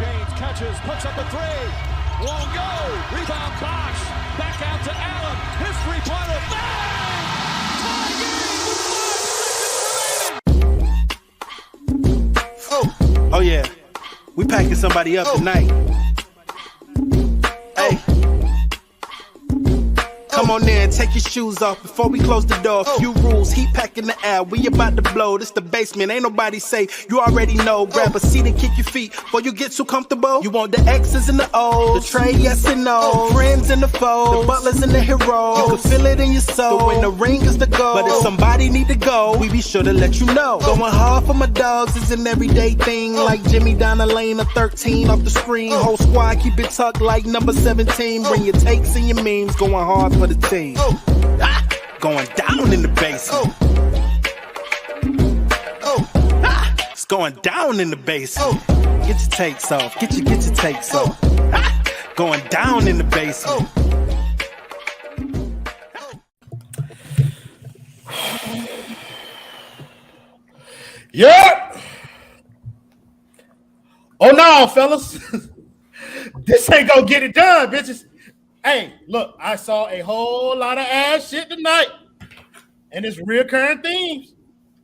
James catches, puts up a three. Won't go. Rebound Bosch. Back out to Allen. His three-pointer. Bang! Tie game with 5 seconds remaining. Oh yeah. We packing somebody up tonight. Hey. Come on in, take your shoes off before we close the door. Few rules, heat packing the air. We about to blow. This the basement, ain't nobody safe. You already know. Grab a seat and kick your feet before you get too comfortable. You want the X's and the O's, the Trey, yes and no, friends and the foes, the Butlers and the Heroes. You can feel it in your soul. The win, the ring is the goal. But if somebody need to go, we be sure to let you know. Going hard for my dogs is an everyday thing. Like Jimmy down the lane of 13 off the screen. Whole squad keep it tucked like number 17. Bring your takes and your memes. Going hard for the team. Going down in the basement. It's going down in the basement. Get your takes off. Get your takes off. Going down in the basement. Yep. Oh no, fellas. This ain't gonna get it done, bitches. Hey, look, I saw a whole lot of ass shit tonight. And it's reoccurring themes.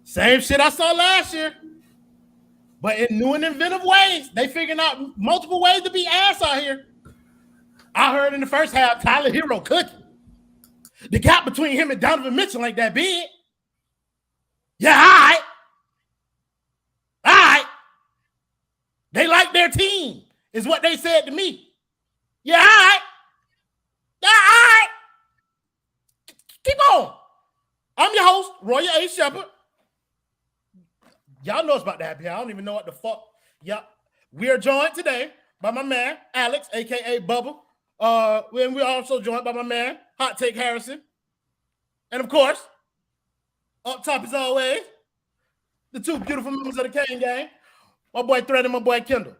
Same shit I saw last year. But in new and inventive ways. They figuring out multiple ways to be ass out here. I heard in the first half, Tyler Herro cooking. The gap between him and Donovan Mitchell ain't that big. Yeah, all right. All right. They like their team, is what they said to me. Yeah, all right. Yeah, all right. Keep on. I'm your host, Roy A. Shepherd. Y'all know it's about to happen here. I don't even know what the fuck. Yep. We are joined today by my man, Alex, a.k.a. Bubba. And we're also joined by my man, Hot Take Harrison. And, of course, up top as always, the two beautiful members of the Cain gang, my boy Thread and my boy Kendall.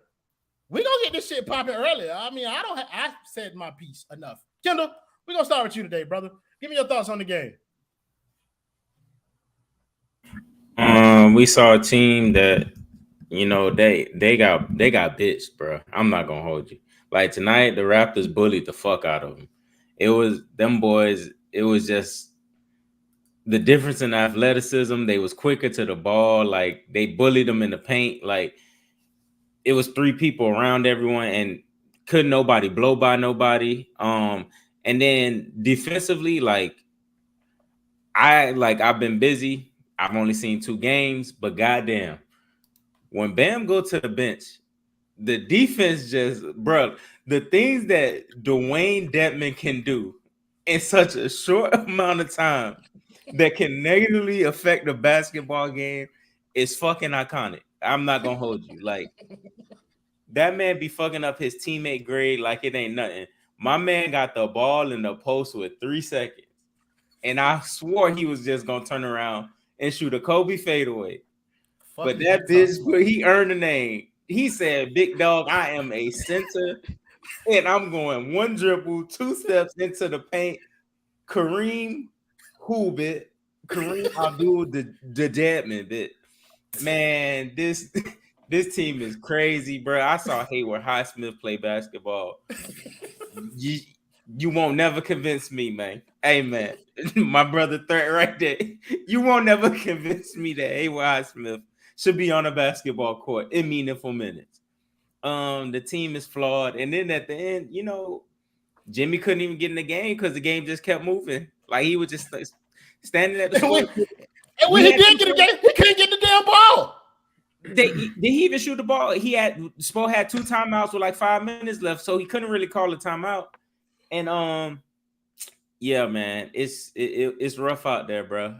We're going to get this shit popping earlier. I mean, I said my piece enough. Kendall, we're going to start with you today, brother. Give me your thoughts on the game. We saw a team that, you know, they got bitched, bro. I'm not gonna hold you. Like tonight, the Raptors bullied the fuck out of them. It was them boys. It was just the difference in athleticism. They was quicker to the ball. Like they bullied them in the paint. Like it was three people around everyone, and couldn't nobody blow by nobody. And then defensively, I've been busy. I've only seen 2 games, but goddamn, when Bam go to the bench, the defense just, bro, the things that Dewayne Dedmon can do in such a short amount of time that can negatively affect the basketball game is fucking iconic. I'm not gonna hold you. Like that man be fucking up his teammate grade like it ain't nothing. My man got the ball in the post with 3 seconds, and I swore he was just gonna turn around and shoot a Kobe fadeaway. But that bitch, where he earned a name. He said, "Big dog, I am a center, and I'm going 1 dribble, 2 steps into the paint." Kareem bit? Kareem Abdul the Dedmon bit. Man, this team is crazy, bro. I saw Haywood Highsmith play basketball. You won't never convince me, man. Hey, man, my brother Threat right there. You won't never convince me that Haywood Highsmith should be on a basketball court in meaningful minutes. The team is flawed. And then at the end, you know, Jimmy couldn't even get in the game because the game just kept moving. Like he was just standing at the score. And when he did get a game, he couldn't get the damn ball. Did he even shoot the ball? Spo had 2 timeouts with like 5 minutes left, so he couldn't really call a timeout. And yeah, man, it's rough out there, bro.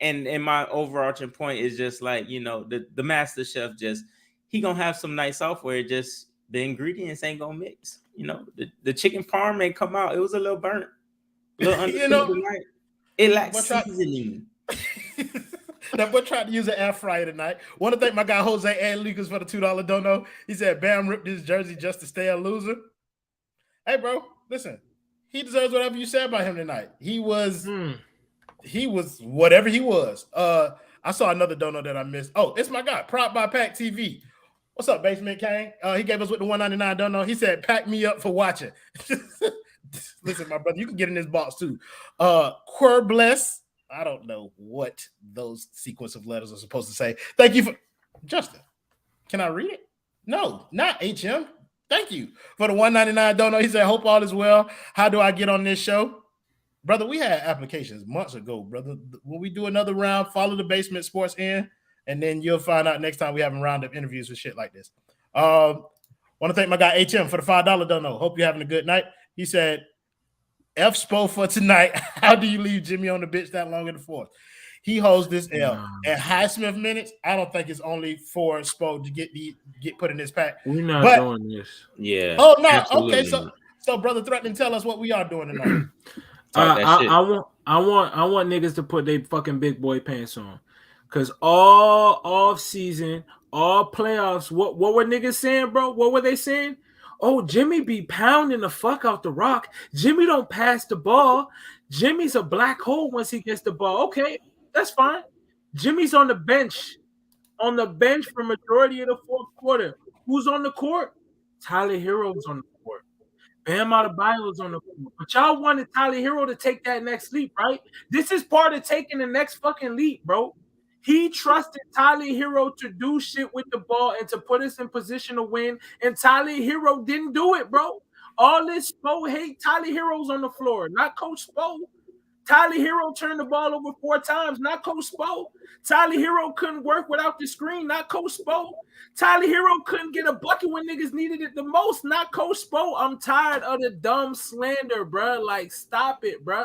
And my overarching point is just like, you know, the master chef he gonna have some nights off where just the ingredients ain't gonna mix. You know, the chicken parm ain't come out. It was a little burnt, a little you know, tonight. It lacks seasoning. That boy tried to use an air fryer tonight. Want to thank my guy Jose and Lucas for the $2 dono. He said Bam ripped his jersey just to stay a loser. Hey, bro, listen. He deserves whatever you said about him tonight. He was whatever he was. I saw another dono that I missed. Oh, it's my guy, Prop by Pack TV. What's up, Basement Cain? He gave us with the 199. Don't know. He said, "Pack me up for watching." Listen, my brother, you can get in this box too. Querbless. I don't know what those sequence of letters are supposed to say. Thank you for Justin. Can I read it? No, not HM. Thank you for the 199. Don't know. He said, "Hope all is well. How do I get on this show?" Brother, we had applications months ago, brother. When we do another round, follow the Basement Sports in. And then you'll find out next time we have a round of interviews with shit like this. Want to thank my guy HM for the $5 dono. Hope you're having a good night. He said, F Spo for tonight. How do you leave Jimmy on the bench that long in the fourth? He holds this L. At Highsmith minutes, I don't think it's only for Spo to get put in this pack. We're not doing this. Yeah. Oh, no. Absolutely. Okay, so brother Threatening, tell us what we are doing tonight. I want niggas to put their fucking big boy pants on. Because all off season, all playoffs, what were niggas saying, bro? What were they saying? Oh, Jimmy be pounding the fuck out the rock. Jimmy don't pass the ball. Jimmy's a black hole once he gets the ball. Okay, that's fine. Jimmy's on the bench for majority of the fourth quarter. Who's on the court? Tyler Herro's on the court. Bam Adebayo's on the court. But y'all wanted Tyler Herro to take that next leap, right? This is part of taking the next fucking leap, bro. He trusted Tyler Herro to do shit with the ball and to put us in position to win, and Tyler Herro didn't do it, bro. All this Spo hate, Tyler Herro's on the floor, not Coach Spo. Tyler Herro turned the ball over 4 times, not Coach Spo. Tyler Herro couldn't work without the screen, not Coach Spo. Tyler Herro couldn't get a bucket when niggas needed it the most, not Coach Spo. I'm tired of the dumb slander, bro. Like, stop it, bro.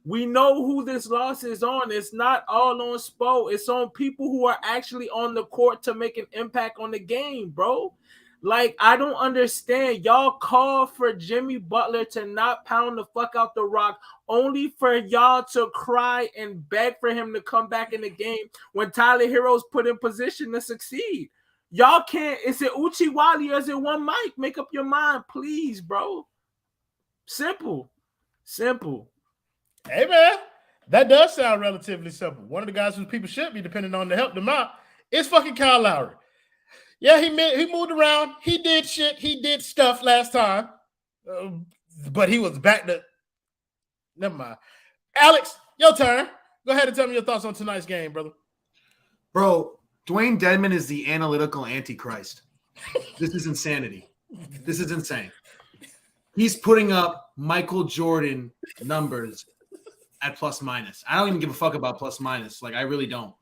We know who this loss is on. It's not all on Spo. It's on people who are actually on the court to make an impact on the game, bro. Like, I don't understand. Y'all call for Jimmy Butler to not pound the fuck out the rock only for y'all to cry and beg for him to come back in the game when Tyler Herro's put in position to succeed. Y'all can't. Is it Uchiwali or is it one mic? Make up your mind, please, bro. Simple. Hey, man, that does sound relatively simple. One of the guys who people should be depending on to help them out is fucking Kyle Lowry. Yeah, he moved around. He did shit. He did stuff last time. But he was back to... Never mind. Alex, your turn. Go ahead and tell me your thoughts on tonight's game, brother. Bro, Dewayne Dedmon is the analytical antichrist. This is insanity. This is insane. He's putting up Michael Jordan numbers at plus minus. I don't even give a fuck about plus minus. Like, I really don't.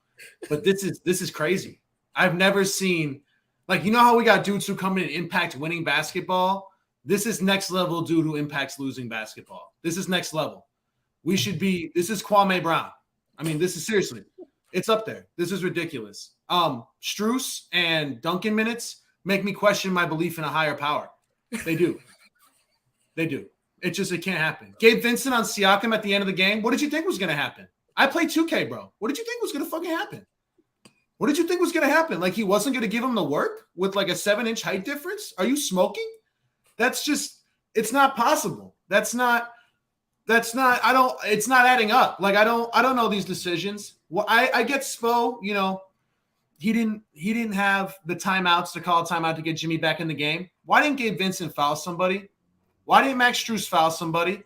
But this is crazy. I've never seen, like, you know how we got dudes who come in and impact winning basketball? This is next level dude who impacts losing basketball. This is next level. This is Kwame Brown. I mean, this is seriously, it's up there. This is ridiculous. Strus and Duncan minutes make me question my belief in a higher power. They do. It can't happen. Gabe Vincent on Siakam at the end of the game. What did you think was going to happen? I played 2K, bro. What did you think was going to fucking happen? What did you think was going to happen? Like, he wasn't going to give him the work with like a 7-inch height difference? Are you smoking? That's just, it's not possible. It's not adding up. Like, I don't know these decisions. Well, I get Spo, you know, he didn't have the timeouts to call a timeout to get Jimmy back in the game. Why didn't Gabe Vincent foul somebody? Why didn't Max Strus foul somebody?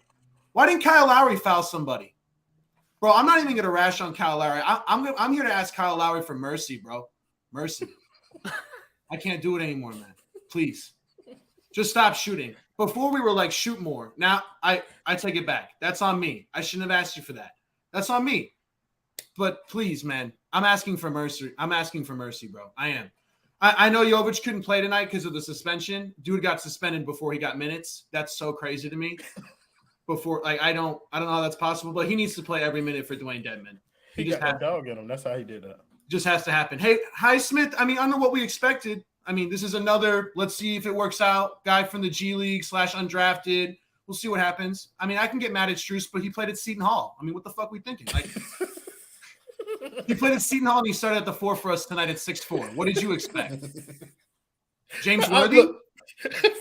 Why didn't Kyle Lowry foul somebody? Bro, I'm not even going to rash on Kyle Lowry. I'm here to ask Kyle Lowry for mercy, bro. Mercy. I can't do it anymore, man. Please. Just stop shooting. Before we were like, shoot more. Now, I take it back. That's on me. I shouldn't have asked you for that. That's on me. But please, man, I'm asking for mercy. I'm asking for mercy, bro. I am. I know Jovic couldn't play tonight because of the suspension. Dude got suspended before he got minutes. That's so crazy to me. I don't know how that's possible, but he needs to play every minute for Dewayne Dedmon. He just got a dog in him. That's how he did that. Just has to happen. Hey, Highsmith, I mean, under what we expected. I mean, this is another, let's see if it works out, guy from the G League / undrafted. We'll see what happens. I mean, I can get mad at Strus, but he played at Seton Hall. I mean, what the fuck are we thinking? Like, he played at Seton Hall and he started at the 4 for us tonight at 6'4". What did you expect? James Worthy?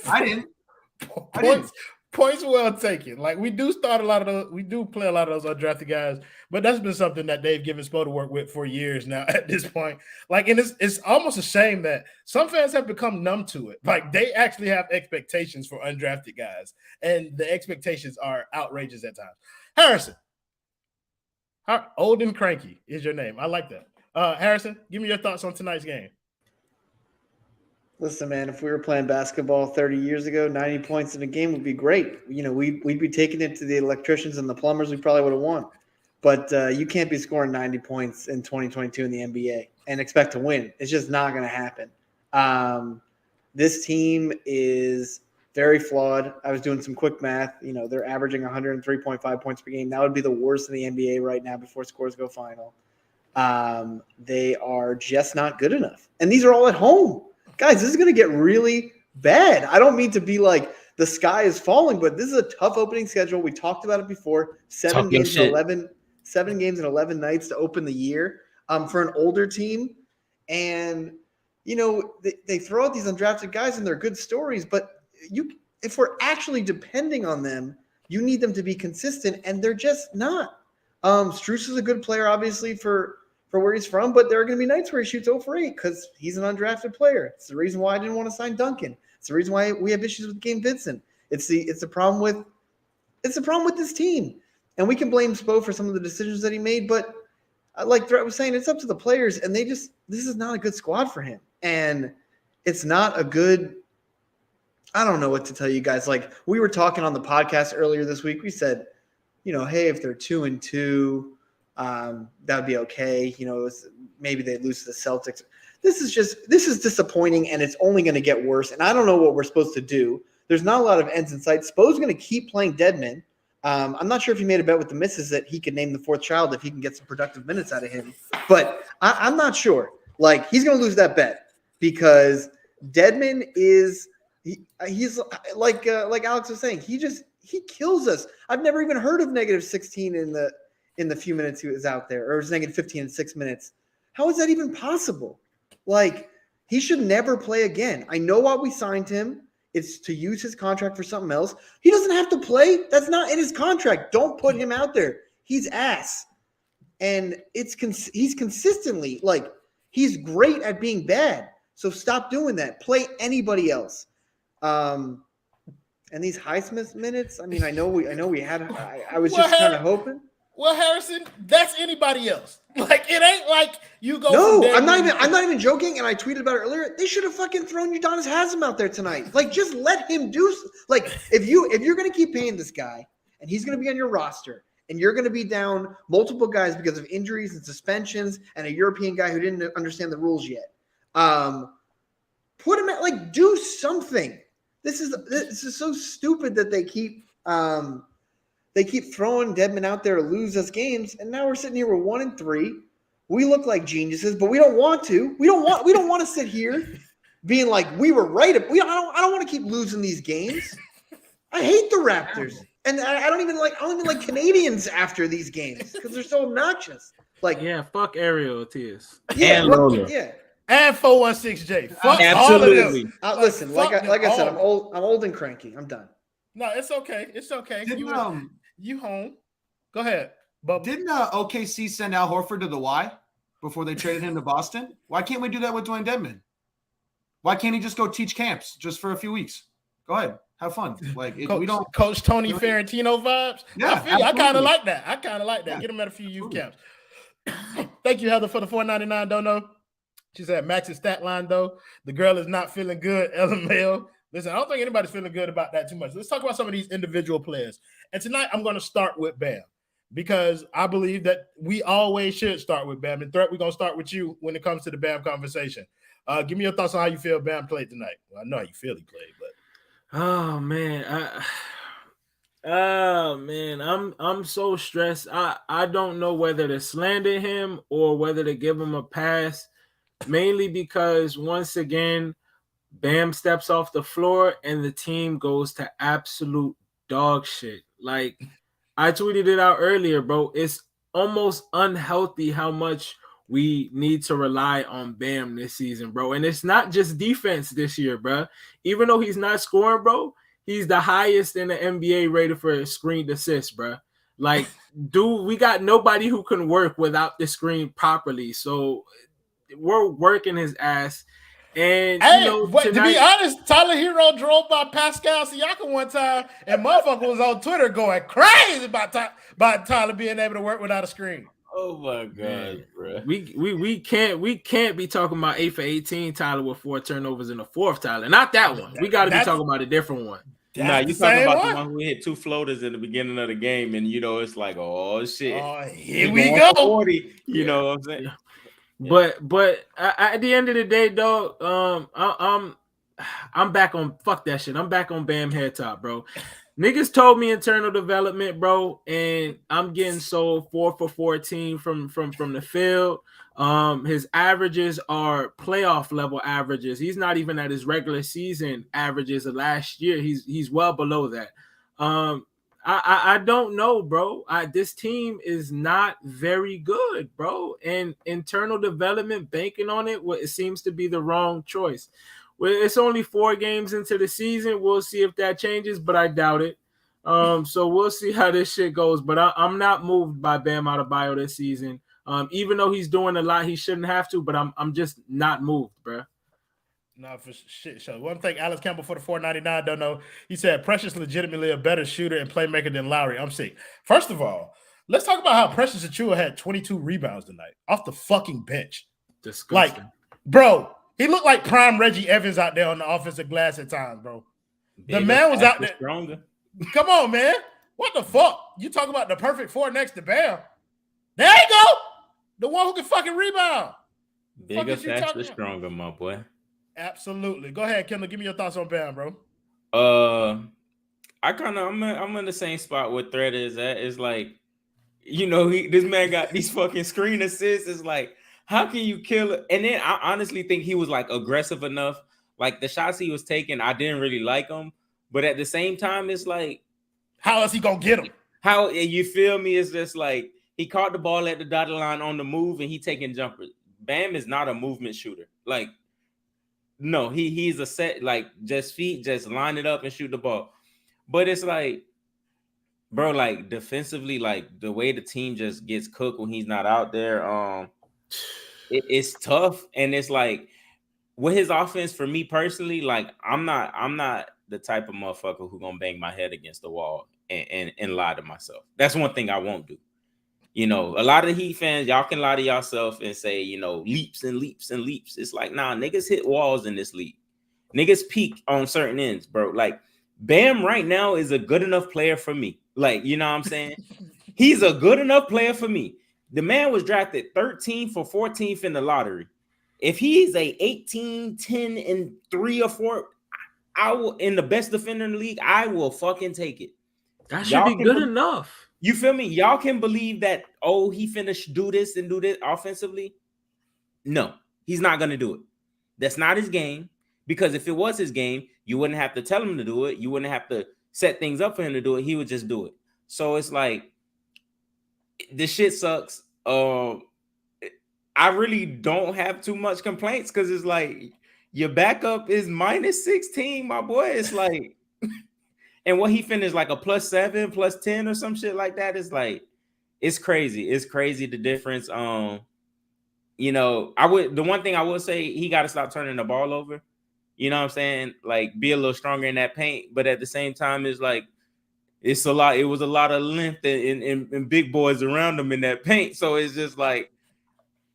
I didn't. Points well taken. Like we do play a lot of those undrafted guys, but that's been something that they've given Spo to work with for years now at this point. Like, and it's almost a shame that some fans have become numb to it. Like they actually have expectations for undrafted guys, and the expectations are outrageous at times. Harrison, old and cranky is your name. I like that. Harrison, give me your thoughts on tonight's game. Listen, man, if we were playing basketball 30 years ago, 90 points in a game would be great. You know, we'd be taking it to the electricians and the plumbers. We probably would have won. But you can't be scoring 90 points in 2022 in the NBA and expect to win. It's just not going to happen. This team is very flawed. I was doing some quick math. You know, they're averaging 103.5 points per game. That would be the worst in the NBA right now before scores go final. They are just not good enough. And these are all at home. Guys, this is going to get really bad. I don't mean to be like the sky is falling, but this is a tough opening schedule. We talked about it before. 7 games in 11 nights to open the year for an older team. And, you know, they throw out these undrafted guys and they're good stories, but if we're actually depending on them, you need them to be consistent, and they're just not. Strus is a good player, obviously, for where he's from, but there are going to be nights where he shoots 0 for 8 because he's an undrafted player. It's the reason why I didn't want to sign Duncan. It's the reason why we have issues with Gabe Vincent. It's the problem with this team, and we can blame Spo for some of the decisions that he made. But like Threat was saying, it's up to the players, and this is not a good squad for him, and it's not a good. I don't know what to tell you guys. Like we were talking on the podcast earlier this week, we said, you know, hey, if they're 2-2. That would be okay. You know, maybe they lose to the Celtics. This is disappointing, and it's only going to get worse. And I don't know what we're supposed to do. There's not a lot of ends in sight. Spo's going to keep playing Dedmon. I'm not sure if he made a bet with the missus that he could name the fourth child if he can get some productive minutes out of him. But I'm not sure. Like he's going to lose that bet because Dedmon is he's like Alex was saying. He kills us. I've never even heard of -16 in the few minutes he was out there, or it was -15 in 6 minutes. How is that even possible? Like, he should never play again. I know why we signed him. It's to use his contract for something else. He doesn't have to play. That's not in his contract. Don't put him out there. He's ass. And he's consistently, like, he's great at being bad. So stop doing that. Play anybody else. And these Highsmith minutes, I mean, I know we had I was just kind of hoping. Well, Harrison, that's anybody else. Like it ain't like you go. No, I'm not even joking. And I tweeted about it earlier. They should have fucking thrown Udonis Haslem out there tonight. Like, just let him do. Like, if you're gonna keep paying this guy, and he's gonna be on your roster, and you're gonna be down multiple guys because of injuries and suspensions, and a European guy who didn't understand the rules yet, put him at like do something. This is so stupid that they keep throwing Dedmon out there to lose us games, and now we're sitting here with 1-3. We look like geniuses, but we don't want to. We don't want to sit here being like we were right. I don't want to keep losing these games. I hate the Raptors, and I don't even like Canadians after these games because they're so obnoxious. Like fuck Ariel Tears. And 416J. Fuck absolutely. All of them. Listen, like I said, I'm old and cranky. I'm done. No, it's okay. It's okay. You home. Go ahead. Bubba. Didn't OKC send Al Horford to the Y before they traded him to Boston? Why can't we do that with Dewayne Dedmon? Why can't he just go teach camps just for a few weeks? Go ahead. Have fun. Like we don't Coach Tony Ferentino vibes. Yeah, I kind of like that. Yeah. Get him at a few youth camps. Thank you, Heather, for the $4.99 dono. She said Max's stat line, though. The girl is not feeling good. LMAO. Listen, I don't think anybody's feeling good about that too much. Let's talk about some of these individual players. And tonight I'm going to start with Bam because I believe that we always should start with Bam. And Threat, we're going to start with you when it comes to the Bam conversation. Give me your thoughts on how you feel Bam played tonight. Well, I know how you feel he played, but I'm so stressed. I don't know whether to slander him or whether to give him a pass, mainly because once again, Bam steps off the floor and the team goes to absolute dog shit. Like I tweeted it out earlier, bro. It's almost unhealthy how much we need to rely on Bam this season, bro. And it's not just defense this year, bro. Even though he's not scoring, bro, he's the highest in the NBA rated for screen assists, bro. Like, dude, we got nobody who can work without the screen properly. So we're working his ass. And hey, tonight, to be honest, Tyler Herro drove by Pascal Siakam one time, and motherfucker was on Twitter going crazy about Tyler being able to work without a screen. Oh my god, bro. We can't be talking about 8 for 18 Tyler with 4 turnovers in the fourth, Tyler. Not that one. We got to be talking about a different one. Nah, you talking about the one who hit 2 floaters in the beginning of the game, and it's like, oh shit, here we go. 40, you know what I'm saying? Yeah. But at the end of the day, dog, I'm back on fuck that shit. I'm back on Bam head top, bro. Niggas told me internal development, bro, and I'm getting sold 4 for 14 from the field. His averages are playoff level averages. He's not even at his regular season averages of last year. He's well below that. I don't know, bro. This team is not very good, bro. And internal development, banking on it, it seems to be the wrong choice. Well, it's only 4 games into the season. We'll see if that changes, but I doubt it. So we'll see how this shit goes. But I'm not moved by Bam Adebayo this season. Even though he's doing a lot he shouldn't have to, but I'm just not moved, bro. No, for shit show. One thing, Alex Campbell for the 499 don't know. He said Precious legitimately a better shooter and playmaker than Lowry. I'm sick. First of all, let's talk about how Precious Achiuwa had 22 rebounds tonight off the fucking bench. Disgusting. Like, bro, he looked like prime Reggie Evans out there on the offensive glass at times, bro. The man was out there. Stronger. Come on, man. What the fuck? You talk about the perfect 4 next to Bam. There you go. The one who can fucking rebound. Bigger, faster, stronger, my boy. Absolutely. Go ahead, Kendall. Give me your thoughts on Bam, bro. I'm in the same spot where Thread is at. It's like, this man got these fucking screen assists. It's like, how can you kill it? And then I honestly think he was like aggressive enough. Like the shots he was taking, I didn't really like them. But at the same time, it's like, how else he gonna get him? How, you feel me? It's just like he caught the ball at the dotted line on the move and he taking jumpers. Bam is not a movement shooter. Like, no, he's a set, like just feet, just line it up and shoot the ball. But it's like, bro, like defensively, like the way the team just gets cooked when he's not out there, it's tough. And it's like with his offense, for me personally, like I'm not the type of motherfucker who gonna bang my head against the wall and lie to myself. That's one thing I won't do. A lot of the Heat fans, y'all can lie to yourself and say, leaps and leaps and leaps. It's like, nah, niggas hit walls in this league. Niggas peak on certain ends, bro. Like, Bam right now is a good enough player for me. Like, you know what I'm saying? He's a good enough player for me. The man was drafted 13th or 14th in the lottery. If he's a 18, 10, and 3 or 4, I will, in the best defender in the league, I will fucking take it. That should be good enough. You feel me? Y'all can believe that, he finished do this and do this offensively. No, he's not going to do it. That's not his game. Because if it was his game, you wouldn't have to tell him to do it. You wouldn't have to set things up for him to do it. He would just do it. So it's like, this shit sucks. I really don't have too much complaints because it's like, your backup is minus 16, my boy. It's like, and what he finished like a +7, +10 or some shit like that is like, it's crazy. It's crazy the difference. The one thing I would say, he got to stop turning the ball over. You know what I'm saying? Like, be a little stronger in that paint. But at the same time, it's like, it's a lot. It was a lot of length and big boys around him in that paint. So it's just like,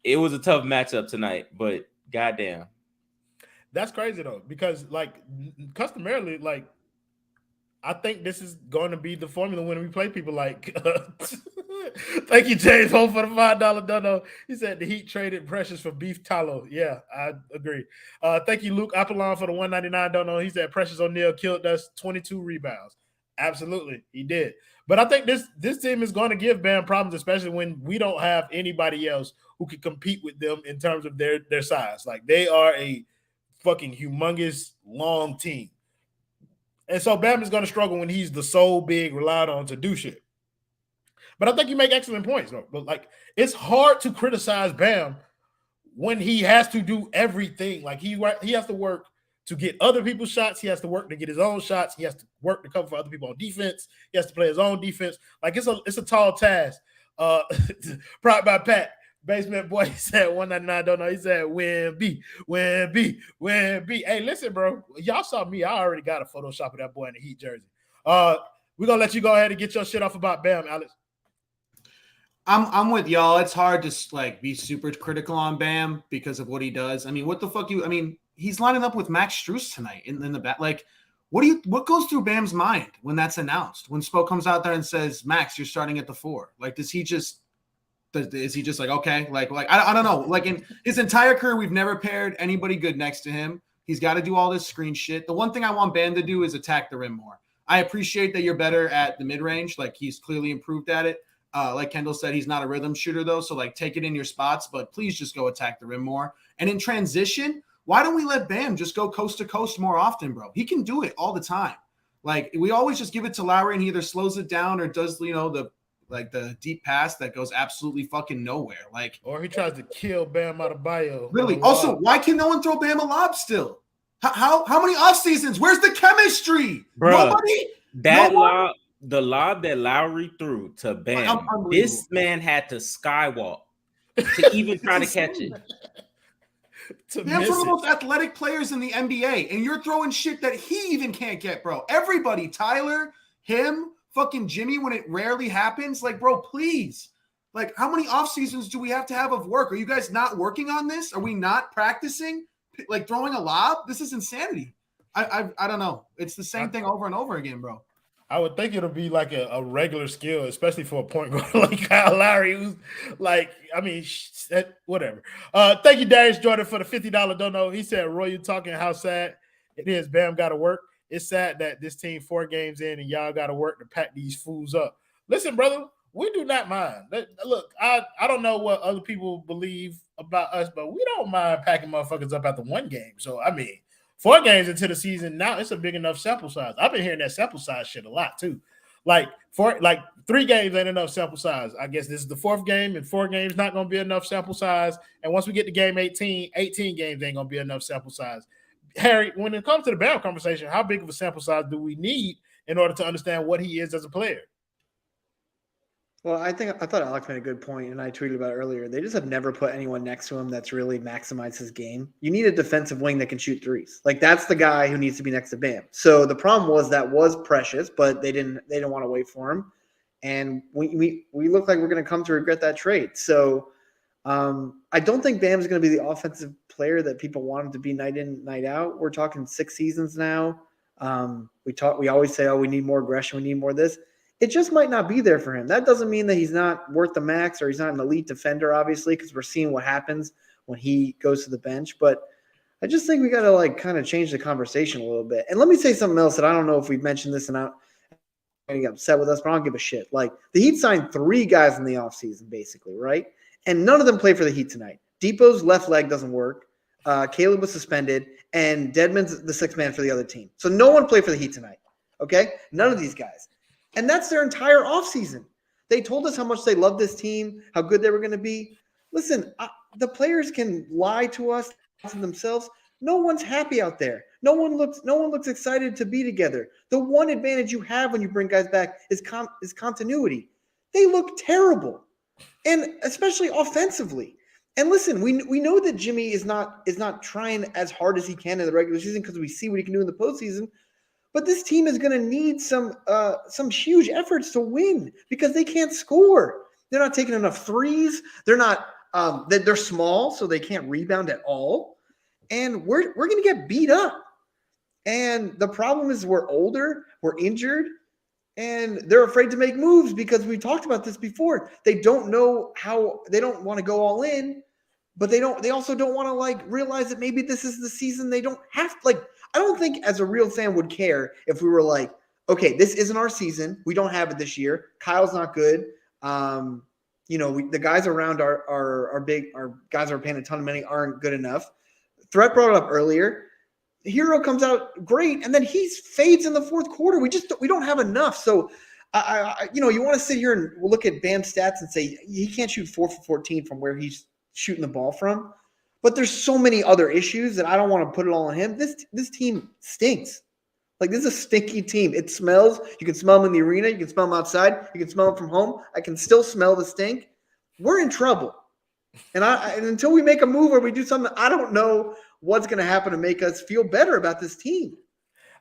it was a tough matchup tonight. But goddamn. That's crazy though, because like customarily, like I think this is going to be the formula when we play people like. Thank you, James Hope, for the $5 dono. He said the Heat traded Precious for beef tallow. Yeah, I agree. Thank you, Luke Apollon, for the $1.99 dono. He said Precious O'Neal killed us, 22 rebounds. Absolutely, he did. But I think this team is going to give Bam problems, especially when we don't have anybody else who can compete with them in terms of their size. Like, they are a fucking humongous long team. And so Bam is going to struggle when he's the sole big relied on to do shit. But I think you make excellent points, though. But like, it's hard to criticize Bam when he has to do everything. Like, he has to work to get other people's shots. He has to work to get his own shots. He has to work to cover for other people on defense. He has to play his own defense. Like it's a tall task. Prop by Pat. Basement boy, he said 199. Don't know. He said win B. Hey, listen, bro. Y'all saw me. I already got a Photoshop of that boy in the Heat jersey. We're gonna let you go ahead and get your shit off about Bam, Alex. I'm with y'all. It's hard to like be super critical on Bam because of what he does. I mean, what the fuck he's lining up with Max Strus tonight in the back. Like, what goes through Bam's mind when that's announced? When Spo comes out there and says, Max, you're starting at the 4. Like, is he just like, okay? Like I don't know. Like in his entire career, we've never paired anybody good next to him. He's got to do all this screen shit. The one thing I want Bam to do is attack the rim more. I appreciate that you're better at the mid-range. Like, he's clearly improved at it. Like Kendall said, he's not a rhythm shooter, though. So, like, take it in your spots, but please just go attack the rim more. And in transition, why don't we let Bam just go coast to coast more often, bro? He can do it all the time. Like, we always just give it to Lowry, and he either slows it down or does, the deep pass that goes absolutely fucking nowhere. Like, or he tries to kill Bam Adebayo. Really. Also, why can no one throw Bam a lob still? How many off seasons? Where's the chemistry? Bro, Nobody? The lob that Lowry threw to Bam, this man had to skywalk to even try to catch it. Bam's one of the most athletic players in the NBA, and you're throwing shit that he even can't get, bro. Everybody, Tyler, him, fucking Jimmy, when it rarely happens. Like, bro, please. Like, how many off seasons do we have to have of work? Are you guys not working on this? Are we not practicing? Like, throwing a lob? This is insanity. I don't know. It's the same thing over and over again, bro. I would think it'll be like a regular skill, especially for a point guard like Kyle Lowry, who's like, whatever. Thank you, Darius Jordan, for the $50 dono. He said, Roy, you talking how sad it is. Bam got to work. It's sad that this team 4 games in and y'all got to work to pack these fools up. Listen, brother, we do not mind. Look, I don't know what other people believe about us, but we don't mind packing motherfuckers up after 1 game. So, 4 games into the season, now it's a big enough sample size. I've been hearing that sample size shit a lot too. Like 3 games ain't enough sample size. I guess this is the 4th game, and 4 games not going to be enough sample size. And once we get to game 18 games ain't going to be enough sample size. Harry, when it comes to the Bam conversation, how big of a sample size do we need in order to understand what he is as a player? Well, I thought Alex made a good point, and I tweeted about it earlier. They just have never put anyone next to him that's really maximized his game. You need a defensive wing that can shoot threes. Like, that's the guy who needs to be next to Bam. So the problem was Precious, but they didn't want to wait for him, and we look like we're going to come to regret that trade. So I don't think Bam's going to be the offensive player that people want him to be night in, night out. We're talking 6 seasons now. We always say, we need more aggression, we need more of this. It just might not be there for him. That doesn't mean that he's not worth the max or he's not an elite defender, obviously, because we're seeing what happens when he goes to the bench. But I just think we got to kind of change the conversation a little bit. And let me say something else that I don't know if we've mentioned this, and I'm going to get upset with us, but I don't give a shit. Like, the Heat signed 3 guys in the offseason, basically, right? And none of them play for the Heat tonight. Depot's left leg doesn't work. Caleb was suspended, and Dedmon's the 6th man for the other team. So no one played for the Heat tonight, okay? None of these guys. And that's their entire offseason. They told us how much they love this team, how good they were going to be. Listen, the players can lie to us, to themselves. No one's happy out there. No one looks excited to be together. The one advantage you have when you bring guys back is continuity. They look terrible, and especially offensively. And listen, we know that Jimmy is not trying as hard as he can in the regular season because we see what he can do in the postseason. But this team is going to need some huge efforts to win because they can't score. They're not taking enough threes. They're not. They're small, so they can't rebound at all. And we're going to get beat up. And the problem is we're older, we're injured, and they're afraid to make moves because we talked about this before. They don't know how. They don't want to go all in, but they also don't want to realize that maybe this is the season. They don't have I don't think as a real fan would care if we were like, okay, this isn't our season. We don't have it this year. Kyle's not good. The guys around our guys are paying a ton of money aren't good enough. Threat brought it up earlier. Herro comes out great, and then he fades in the 4th quarter. We don't have enough. So, you want to sit here and look at Bam's stats and say he can't shoot 4 for 14 from where he's shooting the ball from. But there's so many other issues that I don't want to put it all on him. This team stinks. Like, this is a stinky team. It smells. You can smell them in the arena. You can smell them outside. You can smell them from home. I can still smell the stink. We're in trouble. And until we make a move or we do something, I don't know what's going to happen to make us feel better about this team.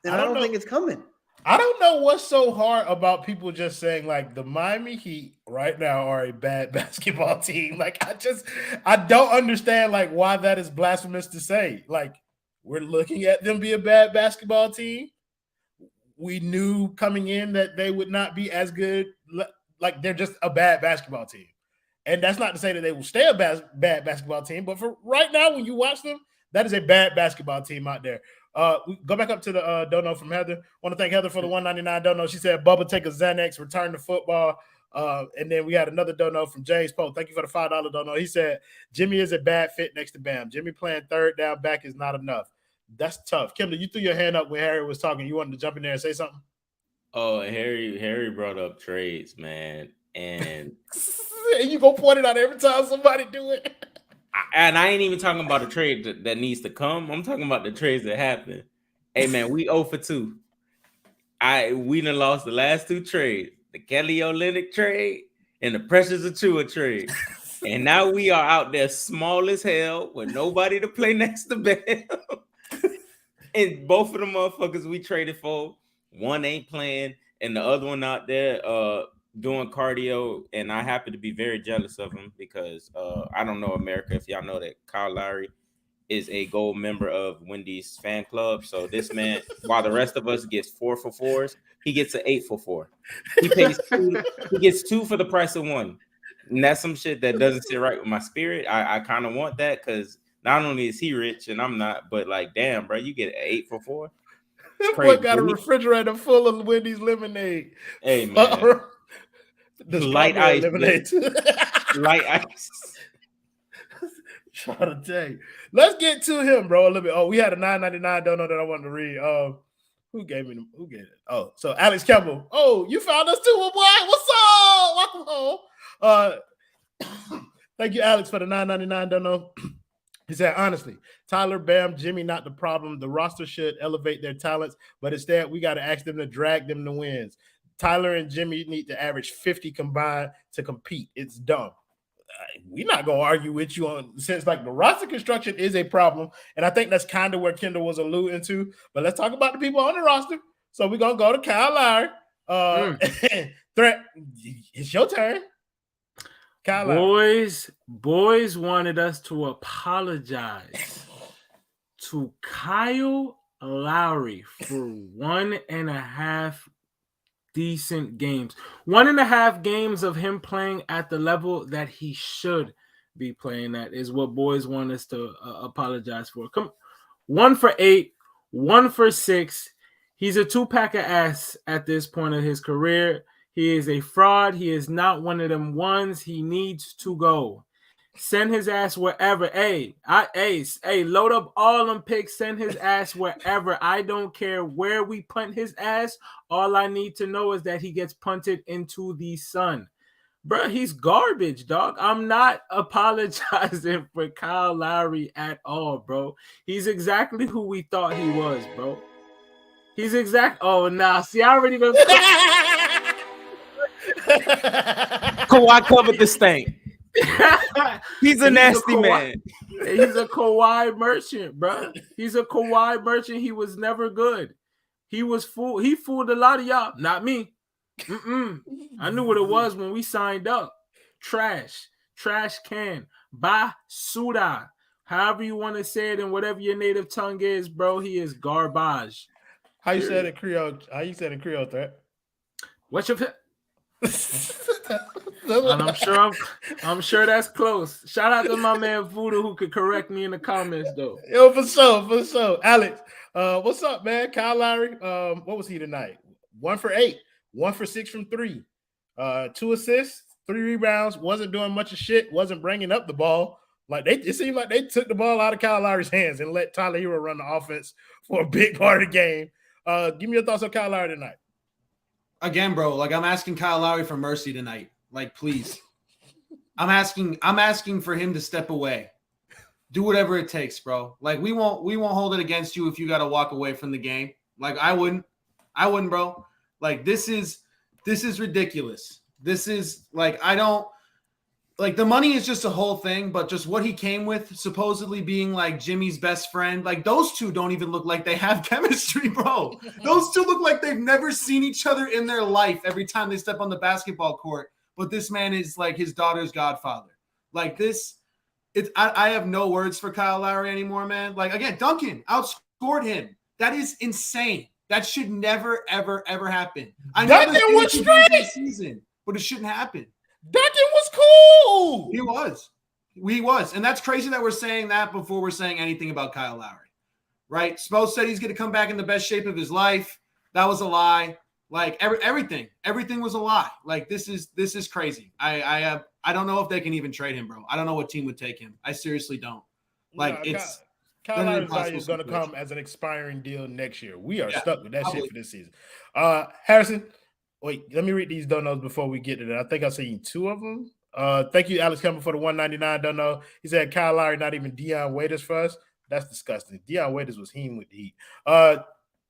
And I don't think it's coming. I don't know what's so hard about people just saying, like, the Miami Heat right now are a bad basketball team. Like, I don't understand, like, why that is blasphemous to say. Like, we're looking at them be a bad basketball team. We knew coming in that they would not be as good. Like, they're just a bad basketball team. And that's not to say that they will stay a bad basketball team. But for right now, when you watch them, that is a bad basketball team out there. We go back up to the dono from Heather. Want to thank Heather for the $1.99 dono. She said, Bubba, take a Xanax, return to football. And then we had another dono from James Poe. Thank you for the $5 dono. He said, Jimmy is a bad fit next to Bam. Jimmy playing third down back is not enough. That's tough. Kimberly, you threw your hand up when Harry was talking. You wanted to jump in there and say something? Oh, Harry brought up trades, man. And you go point it out every time somebody do it. And I ain't even talking about a trade that needs to come. I'm talking about the trades that happen. Hey, man, we 0 for 2. We done lost the last 2 trades. The Kelly Olynyk trade and the Precious Achua trade. And now we are out there small as hell with nobody to play next to Bam. And both of the motherfuckers we traded for, one ain't playing and the other one out there doing cardio, and I happen to be very jealous of him because I don't know America if y'all know that Kyle Lowry is a gold member of Wendy's fan club. So this man, while the rest of us gets 4 for 4s, he gets an 8 for 4. He pays 2. He gets 2 for the price of 1, and that's some shit that doesn't sit right with my spirit. I kind of want that because not only is he rich and I'm not, but like, damn, bro, you get an 8 for 4. This boy got a refrigerator full of Wendy's lemonade. Hey, man. The light ice, lemonade. Light ice. Trying to tell you. Let's get to him, bro. A little bit. Oh, we had a $9.99 dono that I wanted to read. Who gave it? Oh, so Alex Campbell. Oh, you found us too, boy. What's up? Welcome home. Thank you, Alex, for the $9.99 dono. He said, honestly, Tyler, Bam, Jimmy, not the problem. The roster should elevate their talents, but instead we got to ask them to drag them to wins. Tyler and Jimmy need to average 50 combined to compete. It's dumb. We're not going to argue with you on since like the roster construction is a problem. And I think that's kind of where Kendall was alluding to. But let's talk about the people on the roster. So we're going to go to Kyle Lowry. Threat, it's your turn. Kyle Lowry. Boys wanted us to apologize to Kyle Lowry for 1.5 decent games. 1.5 games of him playing at the level that he should be playing at is what boys want us to apologize for. Come, 1 for 8, 1 for 6. He's a 2-pack of ass at this point of his career. He is a fraud. He is not one of them ones. He needs to go. Send his ass wherever. Hey, load up all them picks. Send his ass wherever. I don't care where we punt his ass. All I need to know is that he gets punted into the sun. Bro, he's garbage, dog. I'm not apologizing for Kyle Lowry at all, bro. He's exactly who we thought he was, bro. He's exact. Oh, nah. See, I already know. Kawhi covered the stink. He's a nasty man. He's a Kawhi merchant, bro. He's a Kawhi merchant. He was never good. He fooled a lot of y'all. Not me. I knew what it was when we signed up. Trash can. Basura. However you want to say it in whatever your native tongue is, bro. He is garbage. How you said it in Creole? How you said it in Creole, Threat? What's your and I'm sure that's close. Shout out to my man Voodoo who could correct me in the comments though. Yo, for sure. Alex, what's up, man? Kyle Lowry, what was he tonight? 1 for 8, 1 for 6 from 3, 2 assists, 3 rebounds. Wasn't doing much of shit. Wasn't bringing up the ball. Like it seemed like they took the ball out of Kyle Lowry's hands and let Tyler Herro run the offense for a big part of the game. Give me your thoughts on Kyle Lowry tonight. Again, bro, like I'm asking Kyle Lowry for mercy tonight. Like, please. I'm asking for him to step away. do whatever it takes, bro. Like we won't hold it against you if you got to walk away from the game. Like I wouldn't, bro. Like this is ridiculous. This is like like the money is just a whole thing, but just what he came with, supposedly being like Jimmy's best friend, like those two don't even look like they have chemistry, bro. Those two look like they've never seen each other in their life every time they step on the basketball court. But this man is like his daughter's godfather. Like this, I have no words for Kyle Lowry anymore, man. Like again, Duncan outscored him. That is insane. That should never, ever, ever happen. I know Duncan was straight season, but it shouldn't happen. Duncan was cool. He was. And that's crazy that we're saying that before we're saying anything about Kyle Lowry, right? Spoelstra said he's going to come back in the best shape of his life. That was a lie. Like everything was a lie. Like this is crazy. I don't know if they can even trade him, bro. I don't know what team would take him. I seriously don't. Like Kyle Lowry is going to come as an expiring deal next year. We are stuck with that shit for this season. Harrison, wait, let me read these donos before we get to that. I think I'll see 2 of them. Thank you, Alex Campbell, for the 199 dono. He said Kyle Lowry, not even Dion Waiters for us. That's disgusting. Dion Waiters was him with the Heat.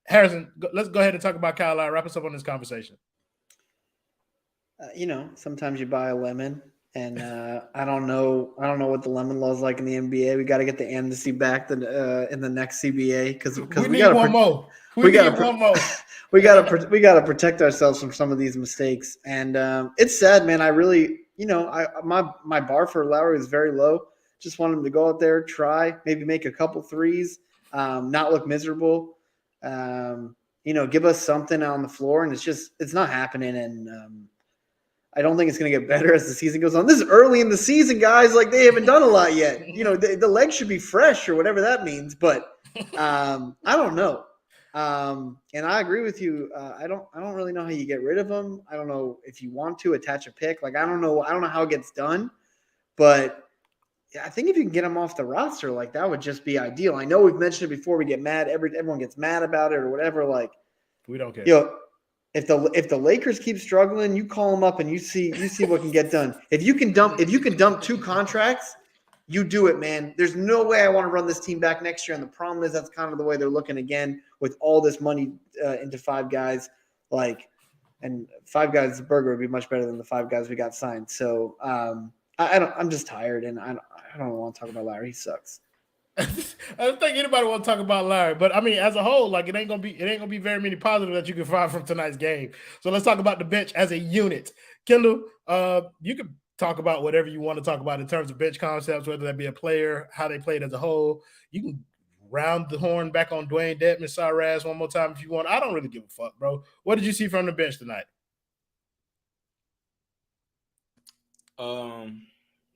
Harrison, let's go ahead and talk about Kyle Lowry. Wrap us up on this conversation. Sometimes you buy a lemon. And I don't know what the lemon law is like in the NBA. We got to get the amnesty back in the next CBA because we got one more. We got to protect ourselves from some of these mistakes. And it's sad, man. I really, my bar for Lowry is very low. Just want him to go out there, try, maybe make a couple threes, not look miserable. Give us something on the floor, and it's not happening. And I don't think it's going to get better as the season goes on. This is early in the season, guys. Like they haven't done a lot yet. The legs should be fresh or whatever that means. But I don't know. And I agree with you. I don't really know how you get rid of him. I don't know if you want to attach a pick. Like I don't know how it gets done. But I think if you can get him off the roster, like that would just be ideal. I know we've mentioned it before. We get mad. Everyone gets mad about it or whatever. Like we don't care. If the Lakers keep struggling, you call them up and you see what can get done. If you can dump 2 contracts, you do it, man. There's no way I want to run this team back next year. And the problem is that's kind of the way they're looking again with all this money into 5 guys. And 5 guys, the burger would be much better than the 5 guys we got signed. So I'm just tired, and I don't want to talk about Larry. He sucks. I don't think anybody want to talk about Larry, but I mean, as a whole, like it ain't gonna be very many positives that you can find from tonight's game. So let's talk about the bench as a unit. Kendall, you can talk about whatever you want to talk about in terms of bench concepts, whether that be a player, how they played as a whole. You can round the horn back on Dewayne Dedmon, Saraz one more time if you want. I don't really give a fuck, bro. What did you see from the bench tonight?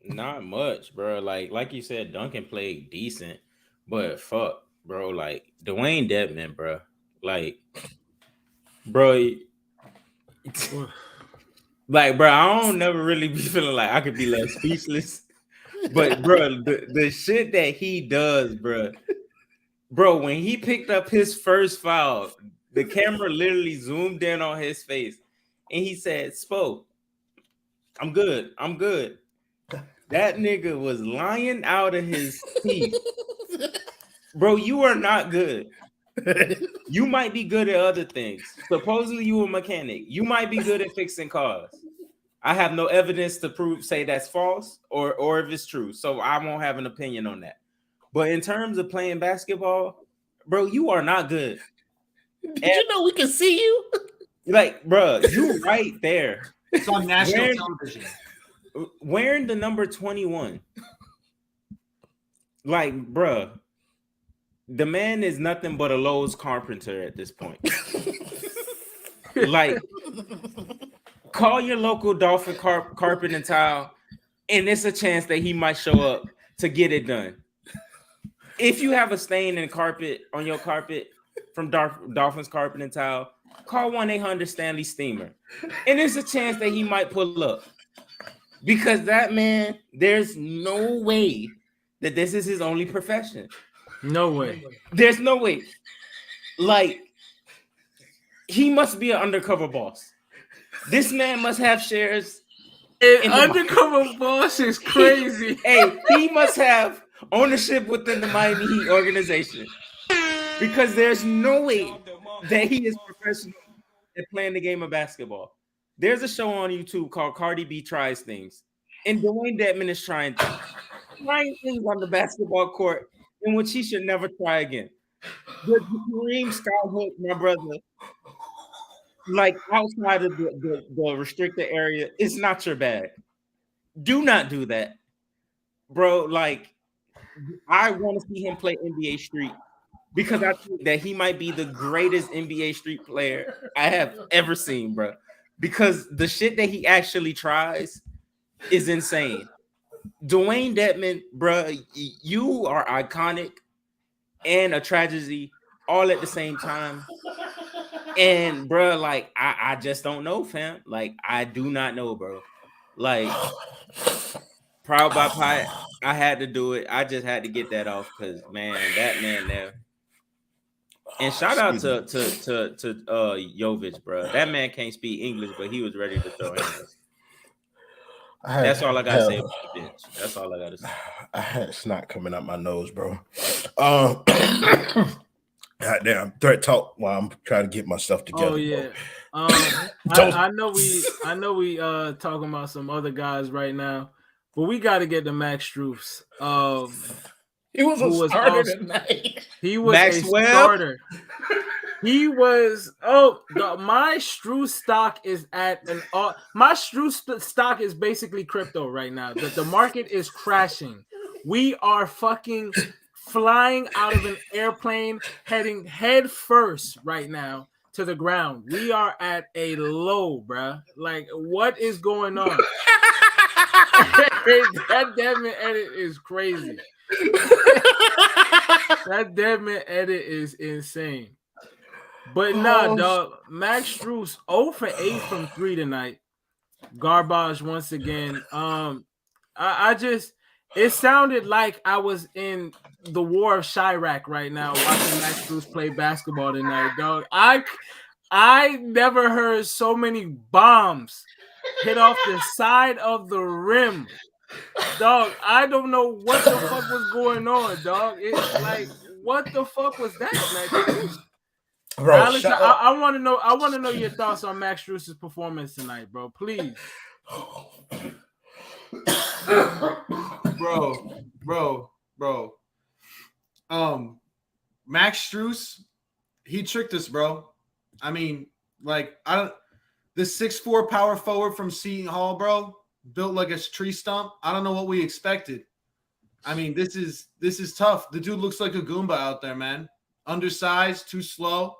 Not much, bro. Like you said, Duncan played decent, but fuck, bro. Like Dewayne Dedmon, bro. Like, bro. Like, bro, I don't never really be feeling like I could be left speechless. But, bro, the shit that he does, bro. Bro, when he picked up his first foul, the camera literally zoomed in on his face, and he said, "Spo, I'm good. I'm good." That nigga was lying out of his teeth. Bro, you are not good. You might be good at other things. Supposedly you a mechanic. You might be good at fixing cars. I have no evidence to say that's false or if it's true. So I won't have an opinion on that. But in terms of playing basketball, bro, you are not good. Did you know we can see you? Like, bro, you right there. It's on national television. Wearing the number 21. Like, bruh, the man is nothing but a Lowe's carpenter at this point. Like, call your local Dolphin carpet and tile, and it's a chance that he might show up to get it done. If you have a stain in carpet on your carpet from Dolphins carpet and tile, call 1-800-STANLEY Steamer, and there's a chance that he might pull up. Because that man, there's no way that this is his only profession. No way. There's no way. Like, he must be an undercover boss. This man must have shares. Undercover boss is crazy. He must have ownership within the Miami Heat organization, because there's no way that he is professional at playing the game of basketball. There's a show on YouTube called Cardi B Tries Things, and Dewayne Dedmon is trying things on the basketball court in which he should never try again. The Kareem Skyhook, my brother, like outside of the restricted area, it's not your bag. Do not do that, bro. Like, I want to see him play NBA Street, because I think that he might be the greatest NBA Street player I have ever seen, bro. Because the shit that he actually tries is insane. Dewayne Dedmon, bro, you are iconic and a tragedy all at the same time. And, bro, like, I just don't know, fam. Like, I do not know, bro. Like, proud by Pi, I had to do it. I just had to get that off because, man, that man there. And shout out to Jovic, bro. That man can't speak English, but he was ready to throw hands. That's all I gotta say about the bench. That's all I gotta say. I had snot coming out my nose, bro. Goddamn, threat talk while I'm trying to get myself together. Oh yeah. I know we talking about some other guys right now, but we got to get to Max Strus. He was a starter tonight. He was Maxwell? a starter. He was. My Strus stock is at my Strus stock is basically crypto right now. The market is crashing. We are fucking flying out of an airplane, heading head first right now to the ground. We are at a low, bruh. Like, what is going on? That Dedmon edit is crazy. That Dedmon edit is insane. But nah, dog. Max Strus 0 for 8 from 3 tonight. Garbage once again. It sounded like I was in the War of Chirac right now watching Max Strus play basketball tonight, dog. I never heard so many bombs hit off the side of the rim. Dog, I don't know what the fuck was going on, dog. It's like, what the fuck was that? Bro, Alex, I want to know. I want to know your thoughts on Max Strus's performance tonight, bro. Please. Bro. Max Strus, he tricked us, bro. I mean, like, the 6'4" power forward from Seton Hall, bro, built like a tree stump. I don't know what we expected. I mean, this is tough. The dude looks like a Goomba out there, man. Undersized, too slow.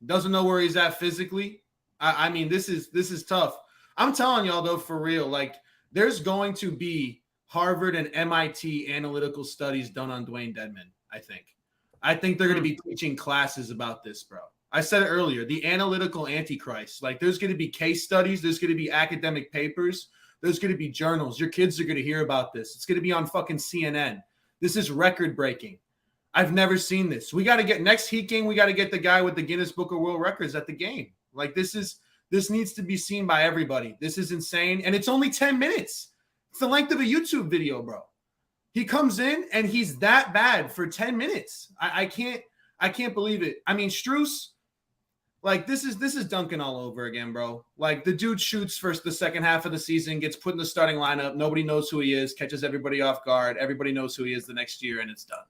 Doesn't know where he's at physically. I mean, this is tough. I'm telling y'all, though, for real, like, there's going to be Harvard and MIT analytical studies done on Dewayne Dedmon, I think. I think they're going to be teaching classes about this, bro. I said it earlier, the analytical antichrist. Like, there's going to be case studies. There's going to be academic papers. There's going to be journals. Your kids are going to hear about this. It's going to be on fucking CNN. This is record-breaking. I've never seen this. We got to get next Heat game. We got to get the guy with the Guinness Book of World Records at the game. Like, this needs to be seen by everybody. This is insane. And it's only 10 minutes. It's the length of a YouTube video, bro. He comes in and he's that bad for 10 minutes. I can't believe it. I mean, Strus, like, this is Duncan all over again, bro. Like, the dude shoots first the second half of the season, gets put in the starting lineup. Nobody knows who he is, catches everybody off guard. Everybody knows who he is the next year, and it's done.